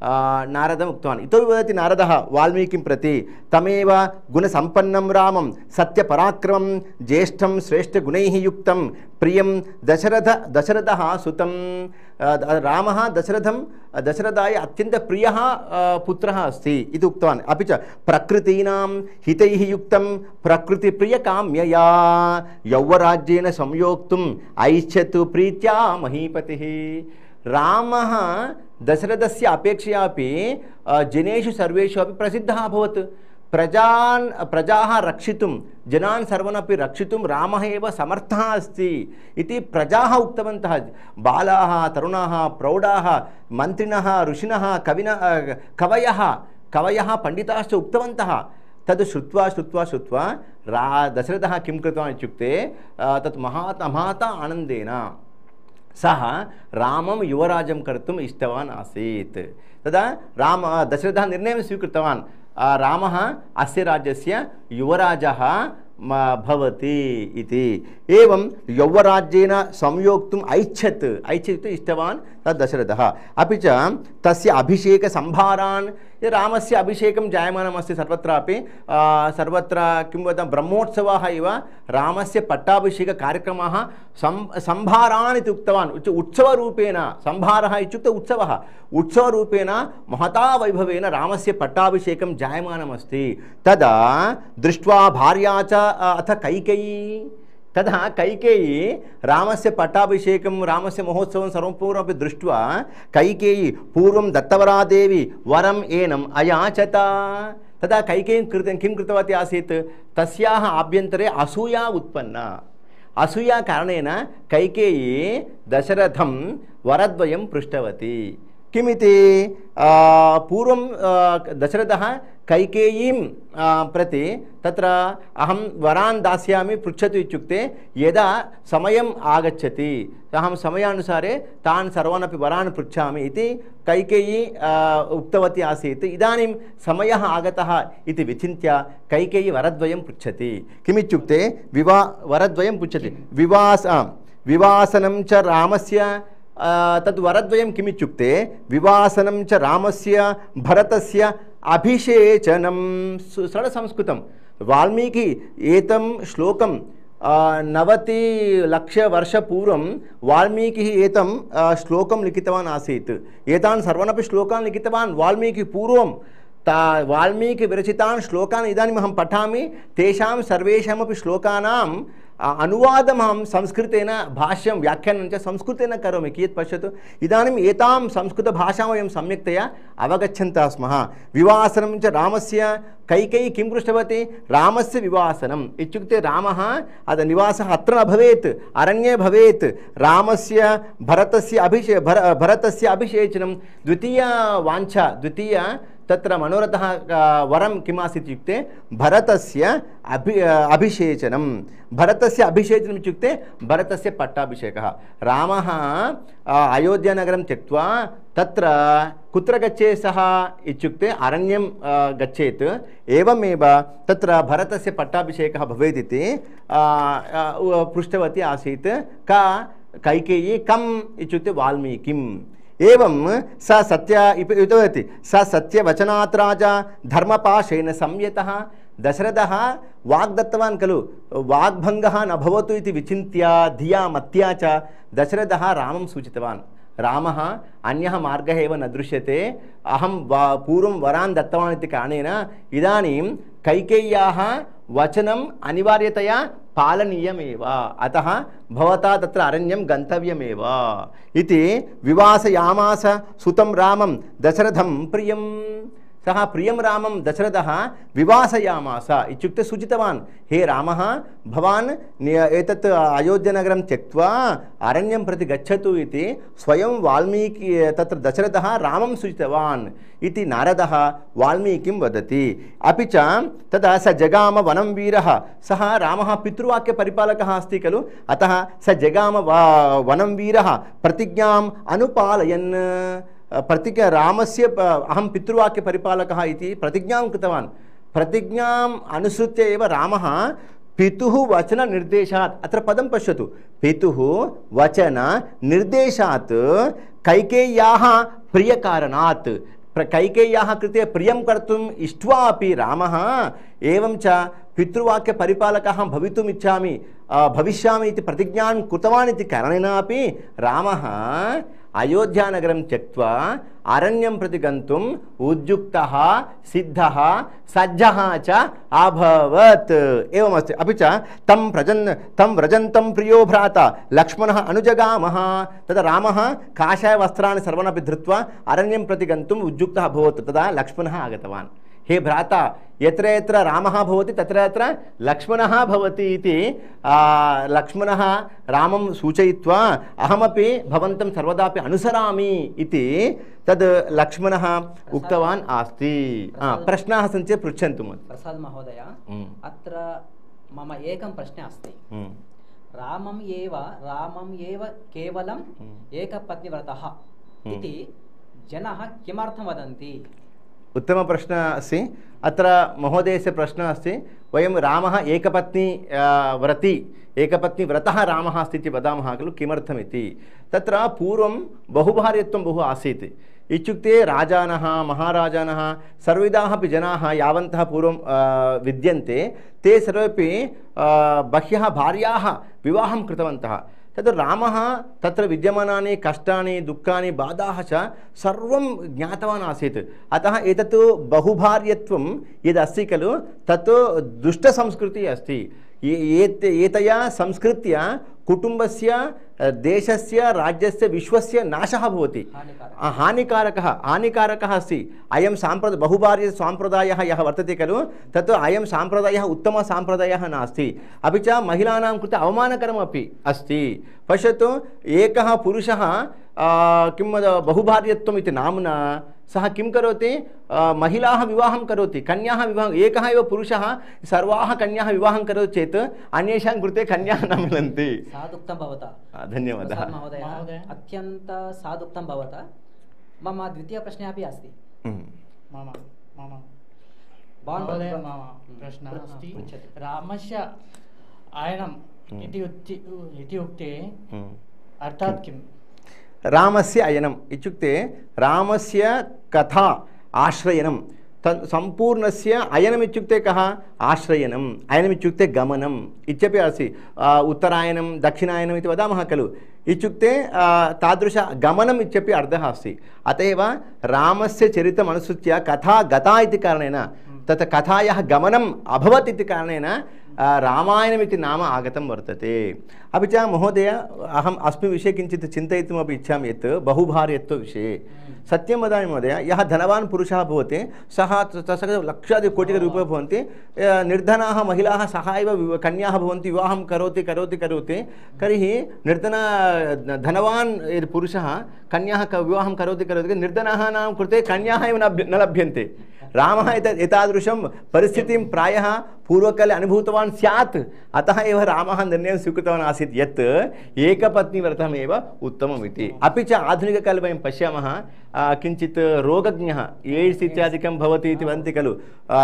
नारदम् उक्तवान्। इतोपि वदति नारदः वाल्मीकिं प्रति तमेव गुणसम्पन्नं रामं सत्यपराक्रमं ज्येष्ठं श्रेष्ठगुणैः युक्तं प्रियं दशरथः सुतं। रामः दशरथाय अत्यन्तप्रियः पुत्रः अस्ति इति उक्तवान्। अपि च प्रकृतीनां हितैः युक्तं प्रकृतिप्रियकाम्यया यौवराज्येन संयोक्तुम् ऐच्छतु प्रीत्या महीपतिः। रामः दशरथस्य अपेक्षयापि जनेषु सर्वेषु अपि प्रसिद्धः अभवत्। प्रजाः रक्षितुं जनान् सर्वान् अपि रक्षितुं रामः एव समर्थः अस्ति इति प्रजाः उक्तवन्तः। बालाः तरुणाः प्रौढाः मन्त्रिणः ऋषिणः कवयः पण्डिताश्च उक्तवन्तः। तद् श्रुत्वा दशरथः किं कृतवान् इत्युक्ते तत् महता आनन्देन सः रामं युवराजं कर्तुम् इष्टवान् आसीत्। तदा दशरथः निर्णयं स्वीकृतवान् रामः अस्य राज्यस्य युवराजः भवति इति। एवं यौवराज्येन संयोक्तुम् ऐच्छत् इष्टवान् तद् दशरथः। अपि च तस्य अभिषेकसम्भारान् रामस्य अभिषेकं जायमानमस्ति सर्वत्रापि। सर्वत्र किं वदामः ब्रह्मोत्सवः इव रामस्य पट्टाभिषेककार्यक्रमः सम्भारान् इति उक्तवान्। उत्सवरूपेण सम्भारः इत्युक्ते उत्सवरूपेण महता वैभवेन रामस्य पट्टाभिषेकं जायमानमस्ति। तदा दृष्ट्वा भार्या च अथ कैकेयी तदा कैकेयी रामस्य पट्टाभिषेकं रामस्य महोत्सवं सर्वं पूर्वमपि दृष्ट्वा कैकेयी पूर्वं दत्तवरादेवी वरम् एनम् अयाचत। तदा कैकेयी किं कृतवती आसीत् तस्याः आभ्यन्तरे असूया उत्पन्ना। असूया कारणेन कैकेयी दशरथं वरद्वयं पृष्टवती। किमिति पूर्वं दशरथः कैकेयीं प्रति तत्र अहं वरान् दास्यामि पृच्छतु इत्युक्ते यदा समयम् आगच्छति अहं समयानुसारे तान् सर्वान् अपि वरान् पृच्छामि इति कैकेयी उक्तवती आसीत्। इदानीं समयः आगतः इति विचिन्त्य कैकेयी वरद्वयं पृच्छति। किमित्युक्ते वरद्वयं पृच्छति विवासनं च रामस्य तद् वरद्वयं किमित्युक्ते विवासनं च रामस्य भरतस्य अभिषेचनं। सरलसंस्कृतं वाल्मीकि एतं श्लोकं 90 लक्षवर्षपूर्वं वाल्मीकिः एतं श्लोकं लिखितवान् आसीत्। एतान् सर्वानपि श्लोकान् लिखितवान् वाल्मीकिः पूर्वं। वाल्मीकि विरचितान् श्लोकान् इदानीम् अहं पठामि। तेषां सर्वेषामपि श्लोकानाम् अनुवादमहं संस्कृतेन भाष्यं व्याख्यानं च संस्कृतेन करोमि। कियत् पश्यतु इदानीम् एतां संस्कृतभाषां वयं सम्यक्तया अवगच्छन्तः स्मः। विवासनं च रामस्य कैकेयी किं पृष्टवती रामस्य विवासनम् इत्युक्ते रामः निवासः अत्र न भवेत् अरण्ये भवेत्। रामस्य भरतस्य अभिषेचनं द्वितीया वाञ्छा तत्र मनोरथः वरं किम् आसीत् इत्युक्ते भरतस्य अभिषेचनं। भरतस्य अभिषेचनम् इत्युक्ते भरतस्य पट्टाभिषेकः। रामः अयोध्यानगरं त्यक्त्वा तत्र कुत्र गच्छेत् सः इत्युक्ते अरण्यं गच्छेत्। एवमेव तत्र भरतस्य पट्टाभिषेकः भवेत् इति पृष्टवती आसीत् कैकेयी कम् इत्युक्ते वाल्मीकिम्। एवं स सत्यवचनात् राजा धर्मपाशेन संयतः। दशरथः वाग् दत्तवान् खलु वाग्भङ्गः न भवतु इति विचिन्त्य धिया मत्या च दशरथः रामं सूचितवान् रामः अन्यः मार्गः एव न दृश्यते अहं पूर्वं वरान् दत्तवान् इति कारणेन इदानीं कैकेय्याः वचनम् अनिवार्यतया पालनीयमेव अतः भवता तत्र अरण्यं गन्तव्यमेव इति विवासयामास सुतं रामं दशरथं प्रियं सः प्रियं रामं दशरथः विवासयामास इत्युक्ते सूचितवान् हे रामः भवान् एतत् अयोध्यानगरं त्यक्त्वा अरण्यं प्रति गच्छतु इति स्वयं वाल्मीकि तत्र दशरथः रामं सूचितवान् इति नारदः वाल्मीकिं वदति अपि च तदा स जगाम वनं वीरः सः रामः पितृवाक्यपरिपालकः अस्ति खलु अतः स जगाम वनं वीरः प्रतिज्ञाम् अनुपालयन् प्रतिज्ञा रामस्य अहं पितृवाक्यपरिपालकः इति प्रतिज्ञां कृतवान् प्रतिज्ञाम् अनुसृत्य एव रामः पितुः वचननिर्देशात् अत्र पदं पश्यतु पितुः वचननिर्देशात् कैकेय्याः प्रियकारणात् कैकेय्याः कृते प्रियं कर्तुम् इष्ट्वा अपि रामः एवं च पितृवाक्यपरिपालकः भवितुम् इच्छामि भविष्यामि इति प्रतिज्ञां कृतवान् इति कारणेन अपि रामः अयोध्यानगरं त्यक्त्वा अरण्यं प्रति गन्तुम् उद्युक्तः सिद्धः सज्जः च अभवत् एवमस्ति अपि च तं व्रजन्तं प्रियो भ्राता लक्ष्मणः अनुजगामः तदा रामः काषायवस्त्राणि सर्वानपि धृत्वा अरण्यं प्रति गन्तुम् उद्युक्तः अभवत् तदा लक्ष्मणः आगतवान् हे भ्राता यत्र यत्र रामः भवति तत्र यत्र लक्ष्मणः भवति इति लक्ष्मणः रामं सूचयित्वा अहमपि भवन्तं सर्वदापि अनुसरामि इति तद् लक्ष्मणः उक्तवान् अस्ति प्रश्नाः सन्ति चेत् पृच्छन्तु प्रसाद महोदय अत्र मम एकं प्रश्नः अस्ति रामं एव केवलं एकपत्नीव्रतः इति जनाः किमर्थं वदन्ति उत्तम प्रश्न अस्ति अत्र महोदयस्य प्रश्नः अस्ति वयं रामः एकपत्नी व्रतः रामः अस्ति इति वदामः खलु किमर्थमिति तत्र पूर्वं बहुभार्यत्वं बहु आसीत् इत्युक्ते राजानः महाराजानः सर्वविधाः अपि जनाः यावन्तः पूर्वं विद्यन्ते ते सर्वेपि बह्व्यः भार्याः विवाहं कृतवन्तः तद् रामः तत्र विद्यमानानि कष्टानि दुःखानि बाधाः च सर्वं ज्ञातवान् आसीत् अतः एतत् बहुभार्यत्वं यदस्ति खलु तत् दुष्टसंस्कृतिः अस्ति एतया संस्कृत्या कुटुम्बस्य देशस्य राज्यस्य विश्वस्य नाशः भवति हानिकारकः अस्ति अयं बहुभार्य साम्प्रदायः यः वर्तते खलु तत् अयं साम्प्रदायः उत्तमः साम्प्रदायः नास्ति अपि च महिलानां कृते अवमानकरमपि अस्ति पश्यतु एकः पुरुषः किं बहुभार्यत्वम् इति नाम्ना सः किं करोति महिलाः विवाहं करोति कन्याः विवाहं एकः एव पुरुषः सर्वाः कन्याः विवाहं करोति चेत् अन्येषां कृते कन्याः न मिलन्ति सादुक्तं भवता धन्यवादः महोदय अत्यन्त सादुक्तं भवता मम द्वितीय प्रश्नः अपि अस्ति प्रश्नः अस्ति रामस्य आयनम् इति उक्ते अर्थात् किम् रामस्य अयनम् इत्युक्ते रामस्य कथा आश्रयनं सम्पूर्णस्य अयनम् इत्युक्ते कः आश्रयनम् अयनम् इत्युक्ते गमनम् इत्यपि अस्ति उत्तरायणं दक्षिणायनम् इति वदामः खलु इत्युक्ते तादृश गमनम् इत्यपि अर्थः अस्ति अतः एव रामस्य चरितम् अनुसृत्य कथा गता इति कारणेन तत् कथायाः गमनम् अभवत् इति कारणेन रामायणमिति नाम आगतं वर्तते अपि च महोदय अहम् अस्मिन् विषये किञ्चित् चिन्तयितुमपि इच्छामि यत् बहुभार्यत्वविषये सत्यं वदामि महोदय यः धनवान् पुरुषः भवति सः लक्षाधिकोटिरूप्यकाणि भवन्ति निर्धनाः महिलाः सः एव कन्याः भवन्ति विवाहं करोति तर्हि धनवान् पुरुषः कन्याः विवाहं करोति निर्धनानां कृते कन्याः एव न लभ्यन्ते रामः एतादृशं परिस्थितिं प्रायः पूर्वकाले अनुभूतवान् स्यात् अतः एव रामः निर्णयं स्वीकृतवान् आसीत् यत् एकपत्नीव्रतमेव उत्तमम् इति अपि च आधुनिककाले वयं पश्यामः किञ्चित् रोगज्ञः एड्स् इत्यादिकं भवति इति वदन्ति खलु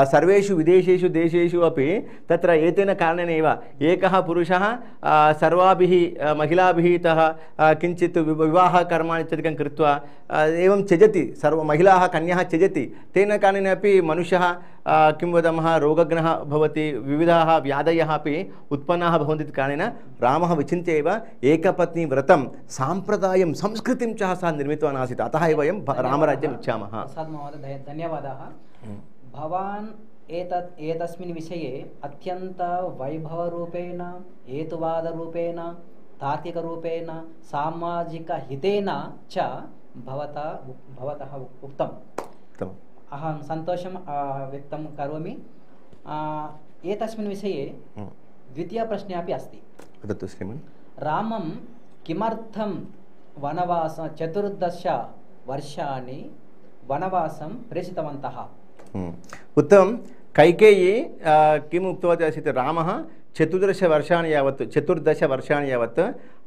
सर्वेषु विदेशेषु देशेषु अपि तत्र एतेन कारणेन एव एकः पुरुषः सर्वाभिः महिलाभिः तः किञ्चित् विवाहकर्माणि इत्यादिकं कृत्वा एवं त्यजति महिलाः कन्याः त्यजति तेन कारणेन अपि मनुष्यः किं वदामः रोगग्नः भवति विविधाः व्याधयः अपि उत्पन्नाः भवन्ति इति कारणेन रामः विचिन्त्य एव एकपत्नीव्रतं साम्प्रदायं संस्कृतिं च सः निर्मितवान् आसीत् अतः एव वयं रामराज्यम् इच्छामः महोदय धन्यवादाः भवान् एतस्मिन् विषये अत्यन्त वैभवरूपेण हेतुवादरूपेण तार्किकरूपेण सामाजिकहितेन च भवतः उक्तम् अहं सन्तोषं व्यक्तं करोमि एतस्मिन् विषये द्वितीयप्रश्ने अपि अस्ति वदतु श्रीमन् रामं किमर्थं 14 वर्षाणि वनवासं प्रेषितवन्तः उत्तमं कैकेयी किम् उक्तवती आसीत् रामः 14 वर्षाणि यावत्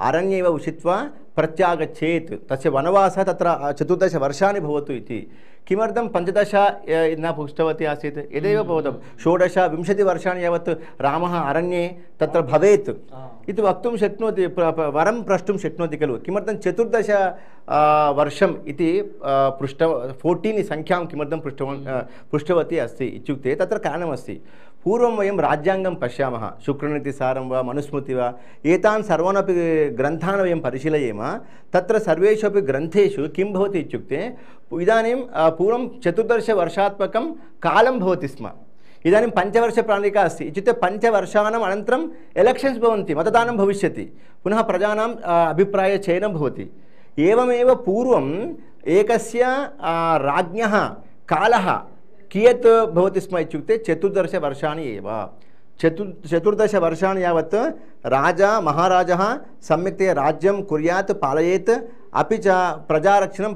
अरण्ये एव उषित्वा प्रत्यागच्छेत् तस्य वनवासः तत्र 14 वर्षाणि भवतु इति किमर्थं 15 न पृष्टवती आसीत् यदेव भवतं 16 20 वर्षाणि यावत् रामः अरण्ये तत्र भवेत् इति वक्तुं शक्नोति वरं प्रष्टुं शक्नोति खलु किमर्थं 14 वर्षम् इति 14 संख्यां किमर्थं पृष्टवती अस्ति इत्युक्ते तत्र कारणमस्ति पूर्वं वयं राज्याङ्गं पश्यामः शुक्रनीतिसारं वा मनुस्मृति वा एतान् सर्वानपि ग्रन्थान् वयं परिशीलयेम तत्र सर्वेषु अपि ग्रन्थेषु किं भवति इत्युक्ते इदानीं पूर्वं 14 वर्षात्मकं कालं भवति स्म इदानीं 5 वर्षप्राणिका अस्ति इत्युक्ते 5 वर्षाणाम् अनन्तरम् एलेक्षन्स् भवन्ति मतदानं भविष्यति पुनः प्रजानाम् अभिप्रायचयनं भवति एवमेव पूर्वम् एकस्य राज्ञः कालः कियत् भवति स्म इत्युक्ते 14 वर्षाणि एव 14 वर्षाणि यावत् राजा महाराजः सम्यक्तया राज्यं कुर्यात् पालयेत् अपि च प्रजारक्षणं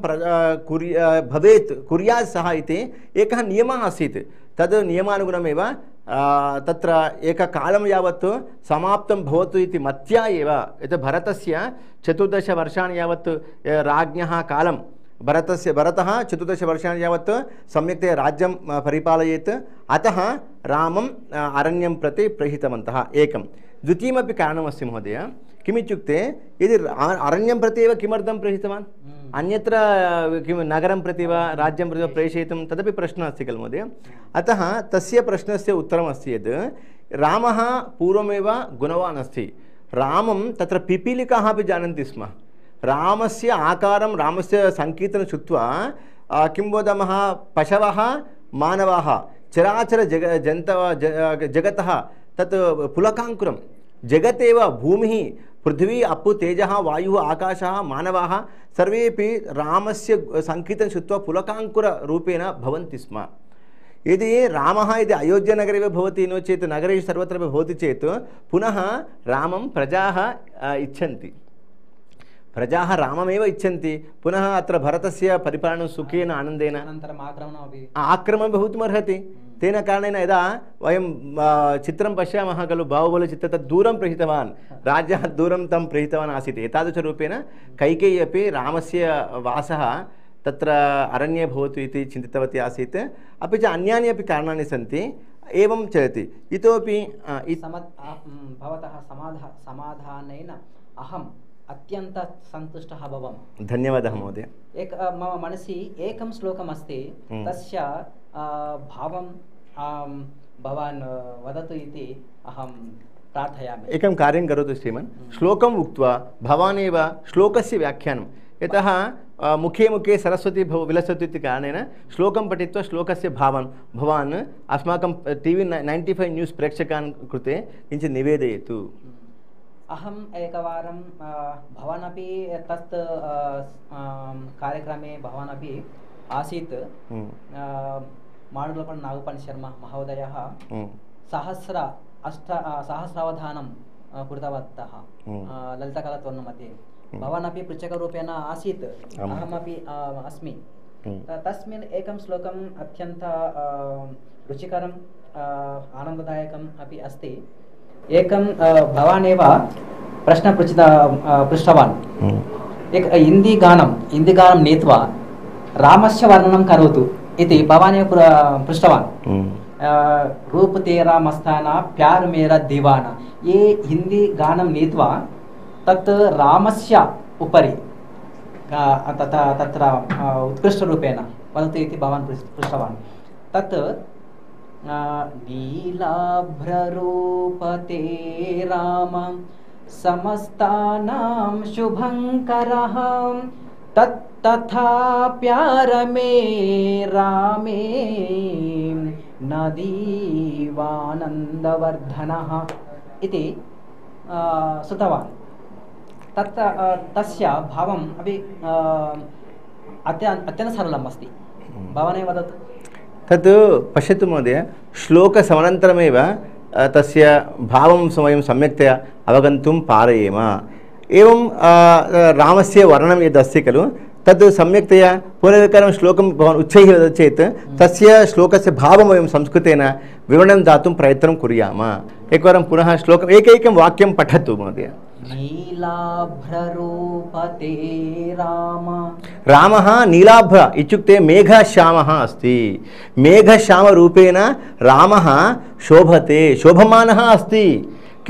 कुर्यात् सः इति एकः नियमः आसीत् तद् नियमानुगुणमेव तत्र एककालं यावत् समाप्तं भवतु इति मत्या एव यत् भरतस्य 14 वर्षाणि यावत् राज्ञः कालं भरतः 14 वर्षाणि यावत् सम्यक्तया राज्यं परिपालयेत् अतः रामम् अरण्यं प्रति प्रेषितवन्तः एकं द्वितीयमपि कारणमस्ति महोदय किमित्युक्ते यदि अरण्यं प्रति एव किमर्थं प्रेषितवान् अन्यत्र किं नगरं प्रति वा राज्यं प्रति वा प्रेषयितुं तदपि प्रश्नः अस्ति खलु महोदय अतः तस्य प्रश्नस्य उत्तरमस्ति यत् रामः पूर्वमेव गुणवान् अस्ति रामं तत्र पिपीलिकाः अपि जानन्ति स्म रामस्य आकारं रामस्य सङ्कीर्तनं श्रुत्वा किं वदामः पशवः मानवाः चराचर जगतः तत् पुलकाङ्कुरं जगतेव भूमिः पृथ्वी अप्पु तेजः वायुः आकाशः मानवाः सर्वेपि रामस्य सङ्कीर्तनं श्रुत्वा पुलकाङ्कुररूपेण भवन्ति स्म यदि रामः यदि अयोध्यानगरे एव भवति नो चेत् नगरेषु सर्वत्र भवति चेत् पुनः रामं प्रजाः इच्छन्ति प्रजाः राममेव इच्छन्ति पुनः अत्र भरतस्य परिपालनं सुखेन आनन्देन आक्रमणं भवितुमर्हति तेन कारणेन यदा वयं चित्रं पश्यामः खलु बाहुबलिचित्रं तत् दूरं प्रेषितवान् राज्यात् दूरं तं प्रेषितवान् आसीत् एतादृशरूपेण कैकेयी अपि रामस्य वासः तत्र अरण्ये भवतु इति चिन्तितवती आसीत् अपि च अन्यानि अपि कारणानि सन्ति एवं चलति इतोपि भवतः समाधानेन अहम् अत्यन्त सन्तुष्टः अभवम् धन्यवादः महोदय मम मनसि एकं श्लोकम् अस्ति तस्य भावं भवान् वदतु इति अहं प्रार्थयामि एकं कार्यं करोतु श्रीमन् श्लोकम् उक्त्वा भवान् एव श्लोकस्य व्याख्यानं यतः मुखे मुखे सरस्वती विलसतु इति कारणेन श्लोकं पठित्वा श्लोकस्य भावं भवान् अस्माकं TV95 न्यूस् प्रेक्षकान् कृते किञ्चित् निवेदयतु अहम् एकवारं भवानपि तत् कार्यक्रमे भवानपि आसीत् माडुलपन् नागपन् शर्मा महोदयः सहस्रावधानं कृतवन्तः ललितकलात्वन्मध्ये भवानपि पृच्छकरूपेण आसीत् अहमपि अस्मि तस्मिन् एकं श्लोकम् अत्यन्त रुचिकरम् आनन्ददायकम् अपि अस्ति एकं भवान् एव प्रश्नं पृष्टवान् एक हिन्दी गानं नीत्वा रामस्य वर्णनं करोतु इति भवान् एव पृष्टवान् रूप तेरा मस्ताना प्यार मेरा दीवाना ये हिन्दी गानं नीत्वा तत् रामस्य उपरि तत्र उत्कृष्टरूपेण वदतु इति भवान् पृष्टवान् तत् नीलाभ्ररूपते राम समस्तानां शुभङ्करः तथा प्यार मे रामे नदीवानन्दवर्धनः इति श्रुतवान्। तस्य भावम् अपि अत्यन्तं सरलम् अस्ति। भवानेव वदतु। तत् पश्यतु महोदय, श्लोकसमनन्तरमेव तस्य भावं वयं सम्यक्तया अवगन्तुं पारयेम। एवं रामस्य वर्णनं यदस्ति खलु तद् सम्यक्तया पुनरेकवारं श्लोकं भवान् उच्चैः वदति चेत् तस्य श्लोकस्य भावं वयं संस्कृतेन विवरणं दातुं प्रयत्नं कुर्याम। एकवारं पुनः श्लोकम् एकैकं वाक्यं पठतु महोदय। नीलाभ्ररूपते राम। रामः नीलाभ्र इत्युक्ते मेघश्यामः अस्ति। मेघश्यामरूपेण रामः शोभते, शोभमानः अस्ति।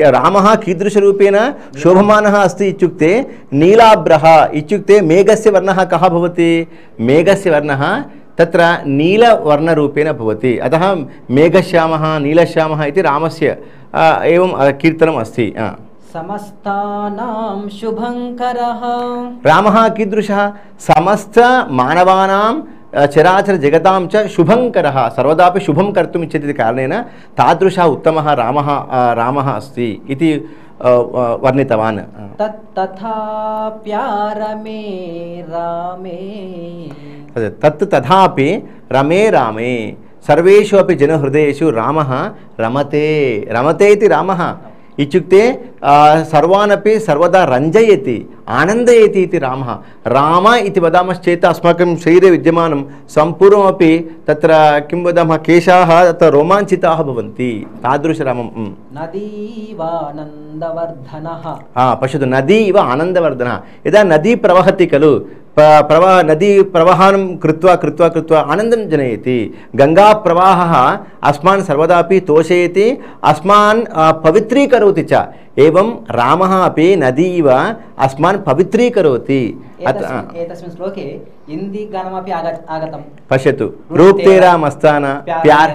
रामः कीदृशरूपेण शोभमानः अस्ति इत्युक्ते नीलाभ्रः इत्युक्ते मेघस्य वर्णः कः भवति? मेघस्य वर्णः तत्र नीलवर्णरूपेण भवति। अतः मेघश्यामः नीलश्यामः इति रामस्य एवं कीर्तनम् अस्ति। समस्तानां शुभङ्करः। रामः कीदृशः? समस्त मानवानां चराचर जगतां च शुभङ्करः, सर्वदापि शुभं कर्तुम् इच्छति कारणेन तादृशः उत्तमः रामः अस्ति इति वर्णितवान्। तथा प्यार मे रामे। तत् तथापि रमे रामे, सर्वेषु अपि जनहृदयेषु रामः रमते। रमते इति रामः इत्युक्ते सर्वानपि सर्वदा रञ्जयति, आनन्दयति इति रामः। राम इति वदामश्चेत् अस्माकं शरीरे विद्यमानं सम्पूर्णमपि तत्र किं वदामः केशाः तत्र रोमाञ्चिताः भवन्ति, तादृशरामं। नदीवानन्दवर्धनः। पश्यतु, नदी इव आनन्दवर्धनः। यदा नदी प्रवहति खलु, नदी प्रवाहनं कृत्वा कृत्वा कृत्वा आनन्दं जनयति। गङ्गाप्रवाहः अस्मान् सर्वदापि तोषयति, अस्मान् पवित्रीकरोति च। एवं रामः अपि नदी इव अस्मान् पवित्रीकरोति। एतस्मिन् श्लोके हिन्दी गानमपि आगतं। पश्यतु, रूप तेरा मस्ताना प्यार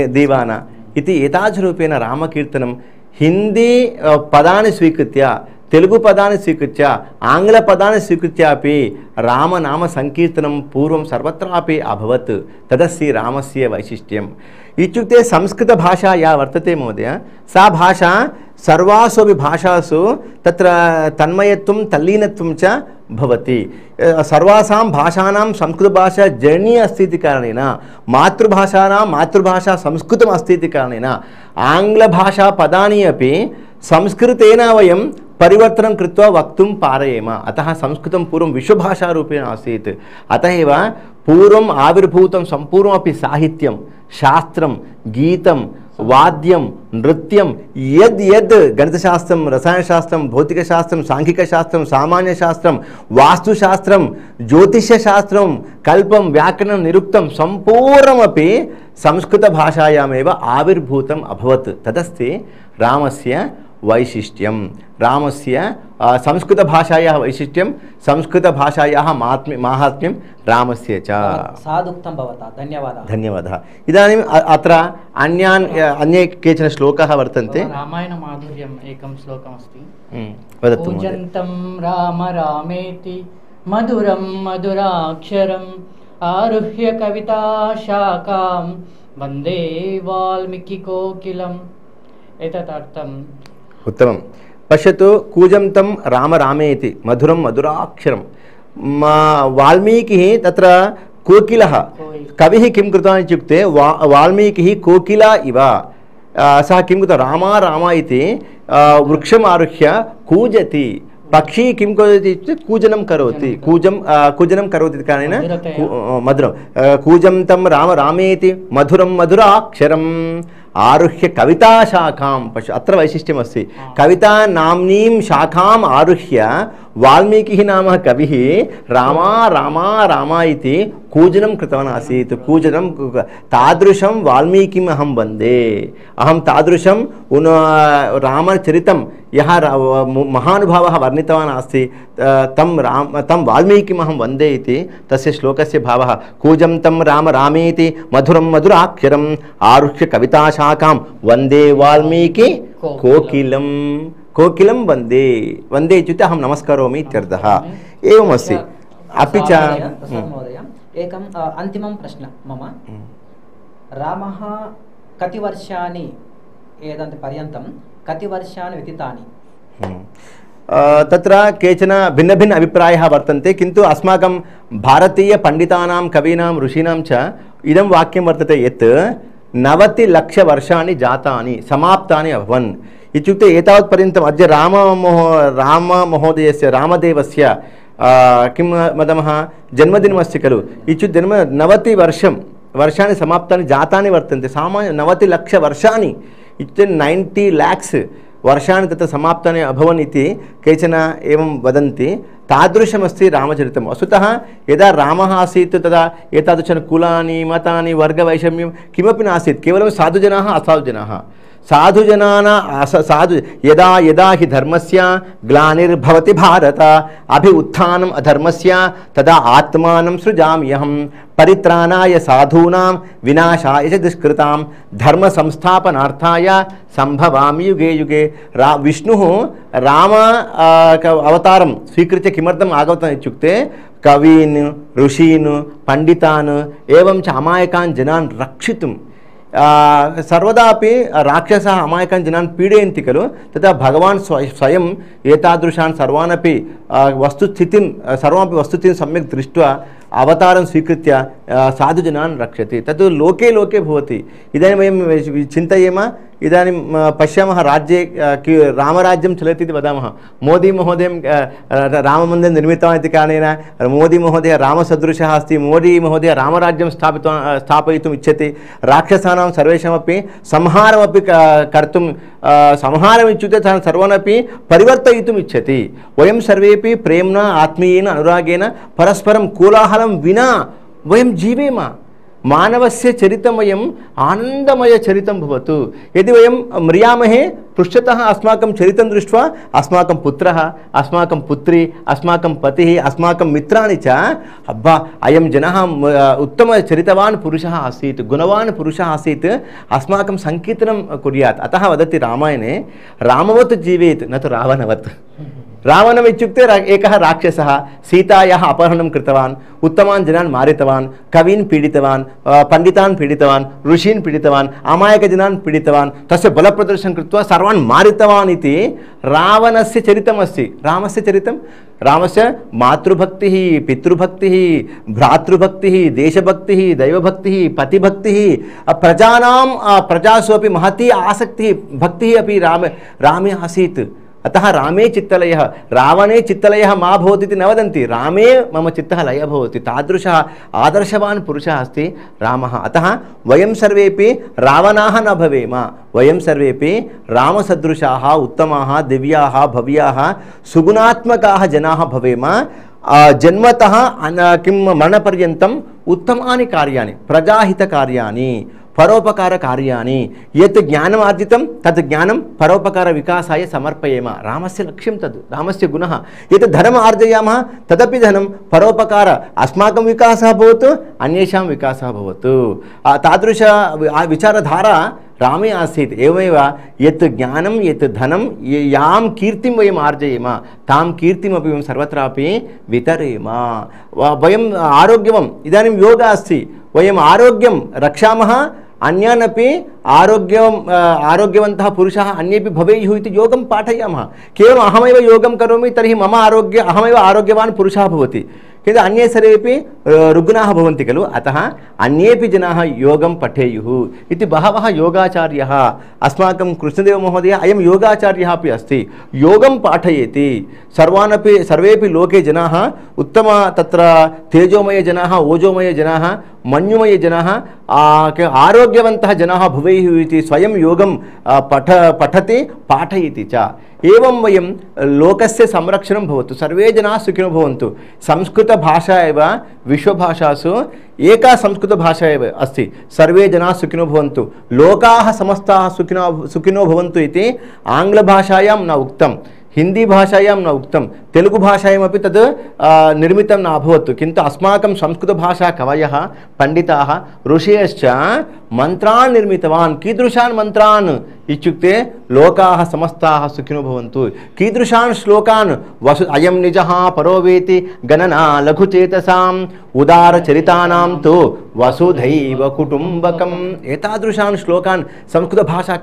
दीवाना इति एतादृशरूपेण रामकीर्तनं हिन्दी पदानि स्वीकृत्य, तेलुगु पदानि स्वीकृत्य, आङ्ग्लपदानि स्वीकृत्यापि रामनाम संकीर्तनं पूर्वं सर्वत्रापि अभवत्। तदस्ति रामस्य वैशिष्ट्यम्। इत्युक्ते संस्कृतभाषा या वर्तते महोदय, सा भाषा सर्वासु अपि भाषासु तत्र तन्मयत्वं तल्लीनत्वं च भवति। सर्वासां भाषाणां संस्कृतभाषा जर्नी अस्ति इति कारणेन, मातृभाषाणां मातृभाषा संस्कृतम् अस्ति इति कारणेन आङ्ग्लभाषा पदानि अपि संस्कृतेन वयं परिवर्तनं कृत्वा वक्तुं पारयेम। अतः संस्कृतं पूर्वं विश्वभाषारूपेण आसीत्। अतः एव पूर्वम् आविर्भूतं सम्पूर्णमपि साहित्यं, शास्त्रं, गीतं, वाद्यं, नृत्यं, यद् यद् गणितशास्त्रं, रसायनशास्त्रं, भौतिकशास्त्रं, सांख्यिकशास्त्रं, सामान्यशास्त्रं, वास्तुशास्त्रं, ज्योतिषशास्त्रं, कल्पं, व्याकरणं, निरुक्तं सम्पूर्णमपि संस्कृतभाषायामेव आविर्भूतम् अभवत्। तदस्ति रामस्य वैशिष्ट्यं, रामस्य संस्कृतभाषायाः वैशिष्ट्यं, संस्कृतभाषायाः माहात्म्यं रामस्य च। साधुक्तं भवता, धन्यवादः। धन्यवादः। इदानीम् अत्र अन्ये केचन श्लोकाः वर्तन्ते। रामायणमाधुर्यम् एकं श्लोकमस्ति। वदतु। पूजन्तं राम रामेति मधुरं मधुराक्षरम् आरुह्य कविता शाखां वन्दे वाल्मीकिकोकिलम्। एतत् अर्थम्। उत्तमं। पश्यतु, कूजन्तं राम रामेति मधुरं मधुराक्षरं। वाल्मीकिः तत्र कोकिलः, कविः किं कृतवान् इत्युक्ते वाल्मीकिः कोकिला इव सः किं कृतवान्, रामा रामा इति वृक्षम् आरुह्य कूजति। पक्षी किं करोति इत्युक्ते कूजनं करोति, कूजनं करोति इति कारणेन मधुरं। कूजन्तं राम रामेति मधुरं मधुराक्षरम् आरुह्य कविताशाखां। पश्य, अत्र वैशिष्ट्यमस्ति। कविता नाम्नीं शाखाम् आरुह्य वाल्मीकिः नामः कविः रामा रामा रामा इति कूजनं कृतवान् आसीत् कूजनं तादृशं वाल्मीकिम् अहं वन्दे अहं तादृशं रामचरितं यः महानुभावः वर्णितवान् अस्ति तं वाल्मीकिम् अहं वन्दे इति तस्य श्लोकस्य भावः कूजं तं राम रामेति मधुरं मधुराक्षरम् आरुह्य कविताशाखां वन्दे वाल्मीकि कोकिलं कोकिलं वन्दे वन्दे इत्युक्ते अहं नमस्करोमि इत्यर्थः एवमस्ति अपि च महोदय एकम् अन्तिमं प्रश्न मम रामः कति वर्षाणि एतत्पर्यन्तं कति वर्षाणि व्यतीतानि तत्र केचन भिन्नभिन्न अभिप्रायः वर्तन्ते किन्तु अस्माकं भारतीयपण्डितानां कवीनां ऋषीणां च इदं वाक्यं वर्तते यत् 90 लक्षवर्षाणि जातानि समाप्तानि अभवन् इत्युक्ते एतावत्पर्यन्तम् अद्य राममहोदयस्य रामदेवस्य किं वदामः जन्मदिनमस्ति खलु इत्युक्ते 90 वर्षाणि समाप्तानि जातानि वर्तन्ते सामान्य 90 लक्षवर्षाणि इत्युक्ते 90 lakhs वर्षाणि तत्र समाप्तानि अभवन् इति केचन एवं वदन्ति तादृशमस्ति रामचरितं वस्तुतः यदा रामः आसीत् तदा एतादृश कुलानि मतानि वर्गवैषम्यं किमपि नासीत् केवलं साधुजनाः असाधुजनाः साधु यदा यदा हि धर्मस्य ग्लानिर्भवति भारत अभि उत्थानम् अधर्मस्य तदा आत्मानं सृजाम्यहं परित्राणाय साधूनां विनाशाय च दुष्कृतां धर्म संस्थापनार्थाय संभवामि युगे युगे विष्णुः राम अवतारं स्वीकृत्य किमर्थम् आगतवान् इत्युक्ते कवीन् ऋषीन् पण्डितान् एवं च अमायकान् जनान् रक्षितुं सर्वदापि राक्षसः अमायकान् जनान् पीडयन्ति खलु तदा भगवान् स्वयं एतादृशान् सर्वानपि वस्तुस्थितिं सर्वमपि वस्तुस्थितिं सम्यक् दृष्ट्वा अवतारं स्वीकृत्य साधुजनान् रक्षति तद् लोके लोके भवति इदानीं वयं चिन्तयेम इदानीं पश्यामः राज्ये रामराज्यं चलति इति वदामः मोदी महोदयं राममन्दिरं निर्मितवान् इति कारणेन मोदी महोदय रामसदृशः अस्ति मोदी महोदय रामराज्यं स्थापयितुम् इच्छति राक्षसानां सर्वेषामपि संहारमपि कर्तुं संहारम् इत्युक्ते सर्वानपि परिवर्तयितुम् इच्छति वयं सर्वेपि प्रेम्णा आत्मीयेन अनुरागेण परस्परं कोलाहलं विना वयं जीवेम मानवस्य चरितं वयम् आनन्दमयचरितं भवतु यदि वयं म्रियामहे पृष्ठतः अस्माकं चरितं दृष्ट्वा अस्माकं पुत्रः अस्माकं पुत्री अस्माकं पतिः अस्माकं मित्राणि च अब्बा अयं जनः उत्तमचरितवान् पुरुषः आसीत् गुणवान् पुरुषः आसीत् अस्माकं संकीर्तनं कुर्यात् अतः वदति रामायणे रामवत् जीवेत् न तु रावणवत् रावणम् इत्युक्ते एकः राक्षसः सीतायाः अपहरणं कृतवान् उत्तमान् जनान् मारितवान् कवीन् पीडितवान् पण्डितान् पीडितवान् ऋषीन् पीडितवान् अमायकजनान् पीडितवान् तस्य बलप्रदर्शनं कृत्वा सर्वान् मारितवान् इति रावणस्य चरितमस्ति रामस्य चरितं रामस्य मातृभक्तिः पितृभक्तिः भ्रातृभक्तिः देशभक्तिः दैवभक्तिः पतिभक्तिः प्रजासु अपि महती आसक्तिः भक्तिः अपि रामे आसीत् अतः रामे चित्तलयः रावणे चित्तलयः मा भवति इति न वदन्ति रामे मम चित्तः लयः भवति तादृशः आदर्शवान् पुरुषः अस्ति रामः अतः वयं सर्वेपि रावणाः न भवेम वयं सर्वेपि रामसदृशाः उत्तमाः दिव्याः भव्याः सुगुणात्मकाः जनाः भवेम जन्मतः किं मरणपर्यन्तम् उत्तमानि कार्याणि प्रजाहितकार्याणि परोपकारकार्याणि यत् ज्ञानम् आर्जितं तत् ज्ञानं परोपकारविकासाय समर्पयेम रामस्य लक्ष्यं तद् रामस्य गुणः यत् धनम् आर्जयामः तदपि धनं परोपकार अस्माकं विकासः भवतु अन्येषां विकासः भवतु तादृश विचारधारा रामे आसीत् एवमेव यत् ज्ञानं यत् धनं यां कीर्तिं वयम् आर्जयेम तां कीर्तिमपि वयं सर्वत्रापि वितरेम वयम् आरोग्यवम् इदानीं योगः अस्ति वयम् आरोग्यं रक्षामः अन्यानपि आरोग्यवन्तः पुरुषाः अन्येपि भवेयुः इति योगं पाठयामः केवलम् अहमेव योगं करोमि तर्हि मम अहमेव आरोग्यवान् पुरुषः भवति किन्तु अन्ये सर्वेपि रुग्णाः भवन्ति खलु अतः अन्येपि जनाः योगं पठेयुः इति बहवः योगाचार्यः अस्माकं कृष्णदेवमहोदयः अयं योगाचार्यः अपि अस्ति योगं पाठयति सर्वेपि लोके जनाः उत्तम तत्र तेजोमयजनाः ओजोमयजनाः मन्युमयजनाः आरोग्यवन्तः जनाः भवेयुः इति स्वयं योगं पठति पाठयति च एवं वयं लोकस्य संरक्षणं भवतु सर्वे जनाः सुखिनो भवन्तु संस्कृतभाषा एव विश्वभाषासु एका संस्कृतभाषा एव अस्ति सर्वे जनाः सुखिनो भवन्तु लोकाः समस्ताः सुखिनो भवन्तु इति आङ्ग्लभाषायां न उक्तं हिंदी भाषायां न उक्तं तेलुगु भाषायामपि तद् निर्मितं न अभवत् किन्तु अस्माकं संस्कृतभाषा कवयः पण्डिताः ऋषयश्च मन्त्रान् निर्मितवान् कीदृशान् मन्त्रान् इत्युक्ते लोकाः समस्ताः सुखिनो भवन्तु कीदृशान् श्लोकान् अयं निजः परो वेति गणना लघुचेतसाम् उदारचरितानां तु वसुधैव कुटुम्बकम् एतादृशान् श्लोकान् संस्कृतभाषा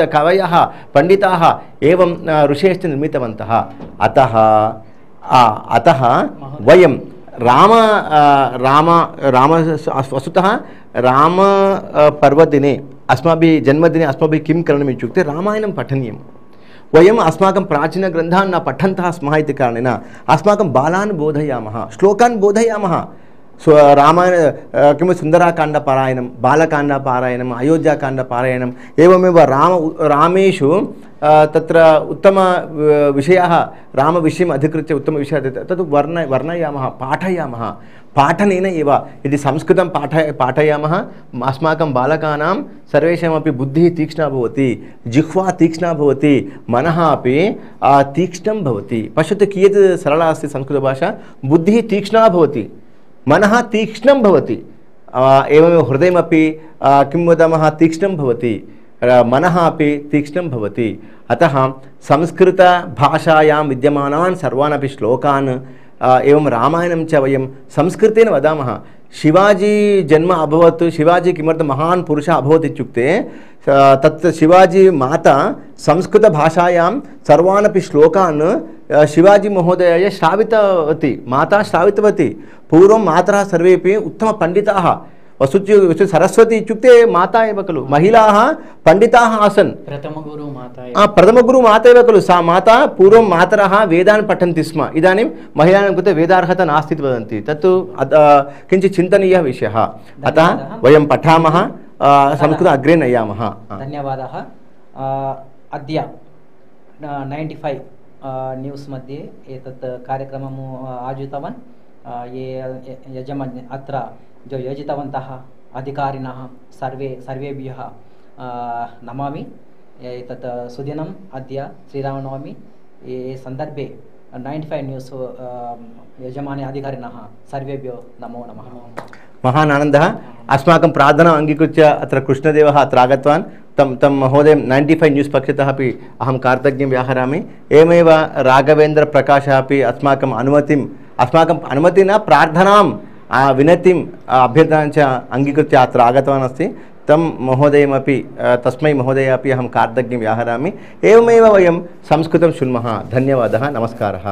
कवयः पण्डिताः एवं ऋषयश्च निर्मितवन्तः अतः वयं वस्तुतः राम पर्वदिने अस्माभिः जन्मदिने अस्माभिः किं करणीयम् इत्युक्ते रामायणं पठनीयं वयम् अस्माकं प्राचीनग्रन्थान् न पठन्तः स्मः इति कारणेन अस्माकं बालान् बोधयामः श्लोकान् बोधयामः रामायण किं सुन्दराकाण्डपारायणं बालकाण्डपारायणम् अयोध्याकाण्डपारायणम् एवमेव रामेषु तत्र उत्तम विषयाः रामविषयम् अधिकृत्य उत्तमविषयाः तद् वर्णयामः पाठयामः पाठनेन एव यदि संस्कृतं पाठयामः अस्माकं बालकानां सर्वेषामपि बुद्धिः तीक्ष्णा भवति जिह्वा तीक्ष्णा भवति मनः अपि तीक्ष्णं भवति पश्यतु कियत् सरला अस्ति संस्कृतभाषा बुद्धिः तीक्ष्णा भवति मनः तीक्ष्णं भवति एवमेव हृदयमपि किं वदामः तीक्ष्णं भवति मनः अपि तीक्ष्णं भवति अतः संस्कृतभाषायां विद्यमानान् सर्वान् अपि श्लोकान् एवं रामायणं च वयं संस्कृतेन वदामः शिवाजी जन्म अभवत् शिवाजी किमर्थं महान् पुरुषः अभवत् इत्युक्ते तत् शिवाजी माता संस्कृतभाषायां सर्वान् अपि श्लोकान् शिवाजी महोदयाय श्रावितवती माता श्रावितवती पूर्वं मातरः सर्वेपि उत्तमपण्डिताः वस्तुतः सरस्वती इत्युक्ते माता एव खलु महिलाः पण्डिताः आसन् प्रथमगुरुमाता एव खलु सा माता पूर्वं मातरः वेदान् पठन्ति स्म इदानीं महिलानां कृते वेदार्हता नास्ति इति वदन्ति तत्तु किञ्चित् चिन्तनीयः विषयः अतः वयं पठामः संस्कृतं अग्रे नयामः धन्यवादः अद्य 95 न्यूस् मध्ये एतत् कार्यक्रमम् आयोजितवान् ये अत्र जो योजितवन्तः अधिकारिणः सर्वेभ्यः नमामि एतत् सुदिनम् अद्य श्रीरामनवमी ये सन्दर्भे 95 न्यूस् यजमाने अधिकारिणः सर्वेभ्यो नमो नमः महान् आनन्दः अस्माकं प्रार्थनाम् अङ्गीकृत्य अत्र कृष्णदेवः अत्र आगतवान् तं महोदयं 95 न्यूस् पक्षतः अपि अहं कार्तज्ञं व्याहरामि एवमेव राघवेन्द्रप्रकाशः अपि अस्माकम् अनुमतिं न प्रार्थनां विनतिम् अभ्यर्थनां च अङ्गीकृत्य अत्र आगतवान् अस्ति तं महोदयमपि तस्मै महोदय अपि अहं कार्तज्ञं व्याहरामि एवमेव वयं संस्कृतं शृण्मः धन्यवादः नमस्कारः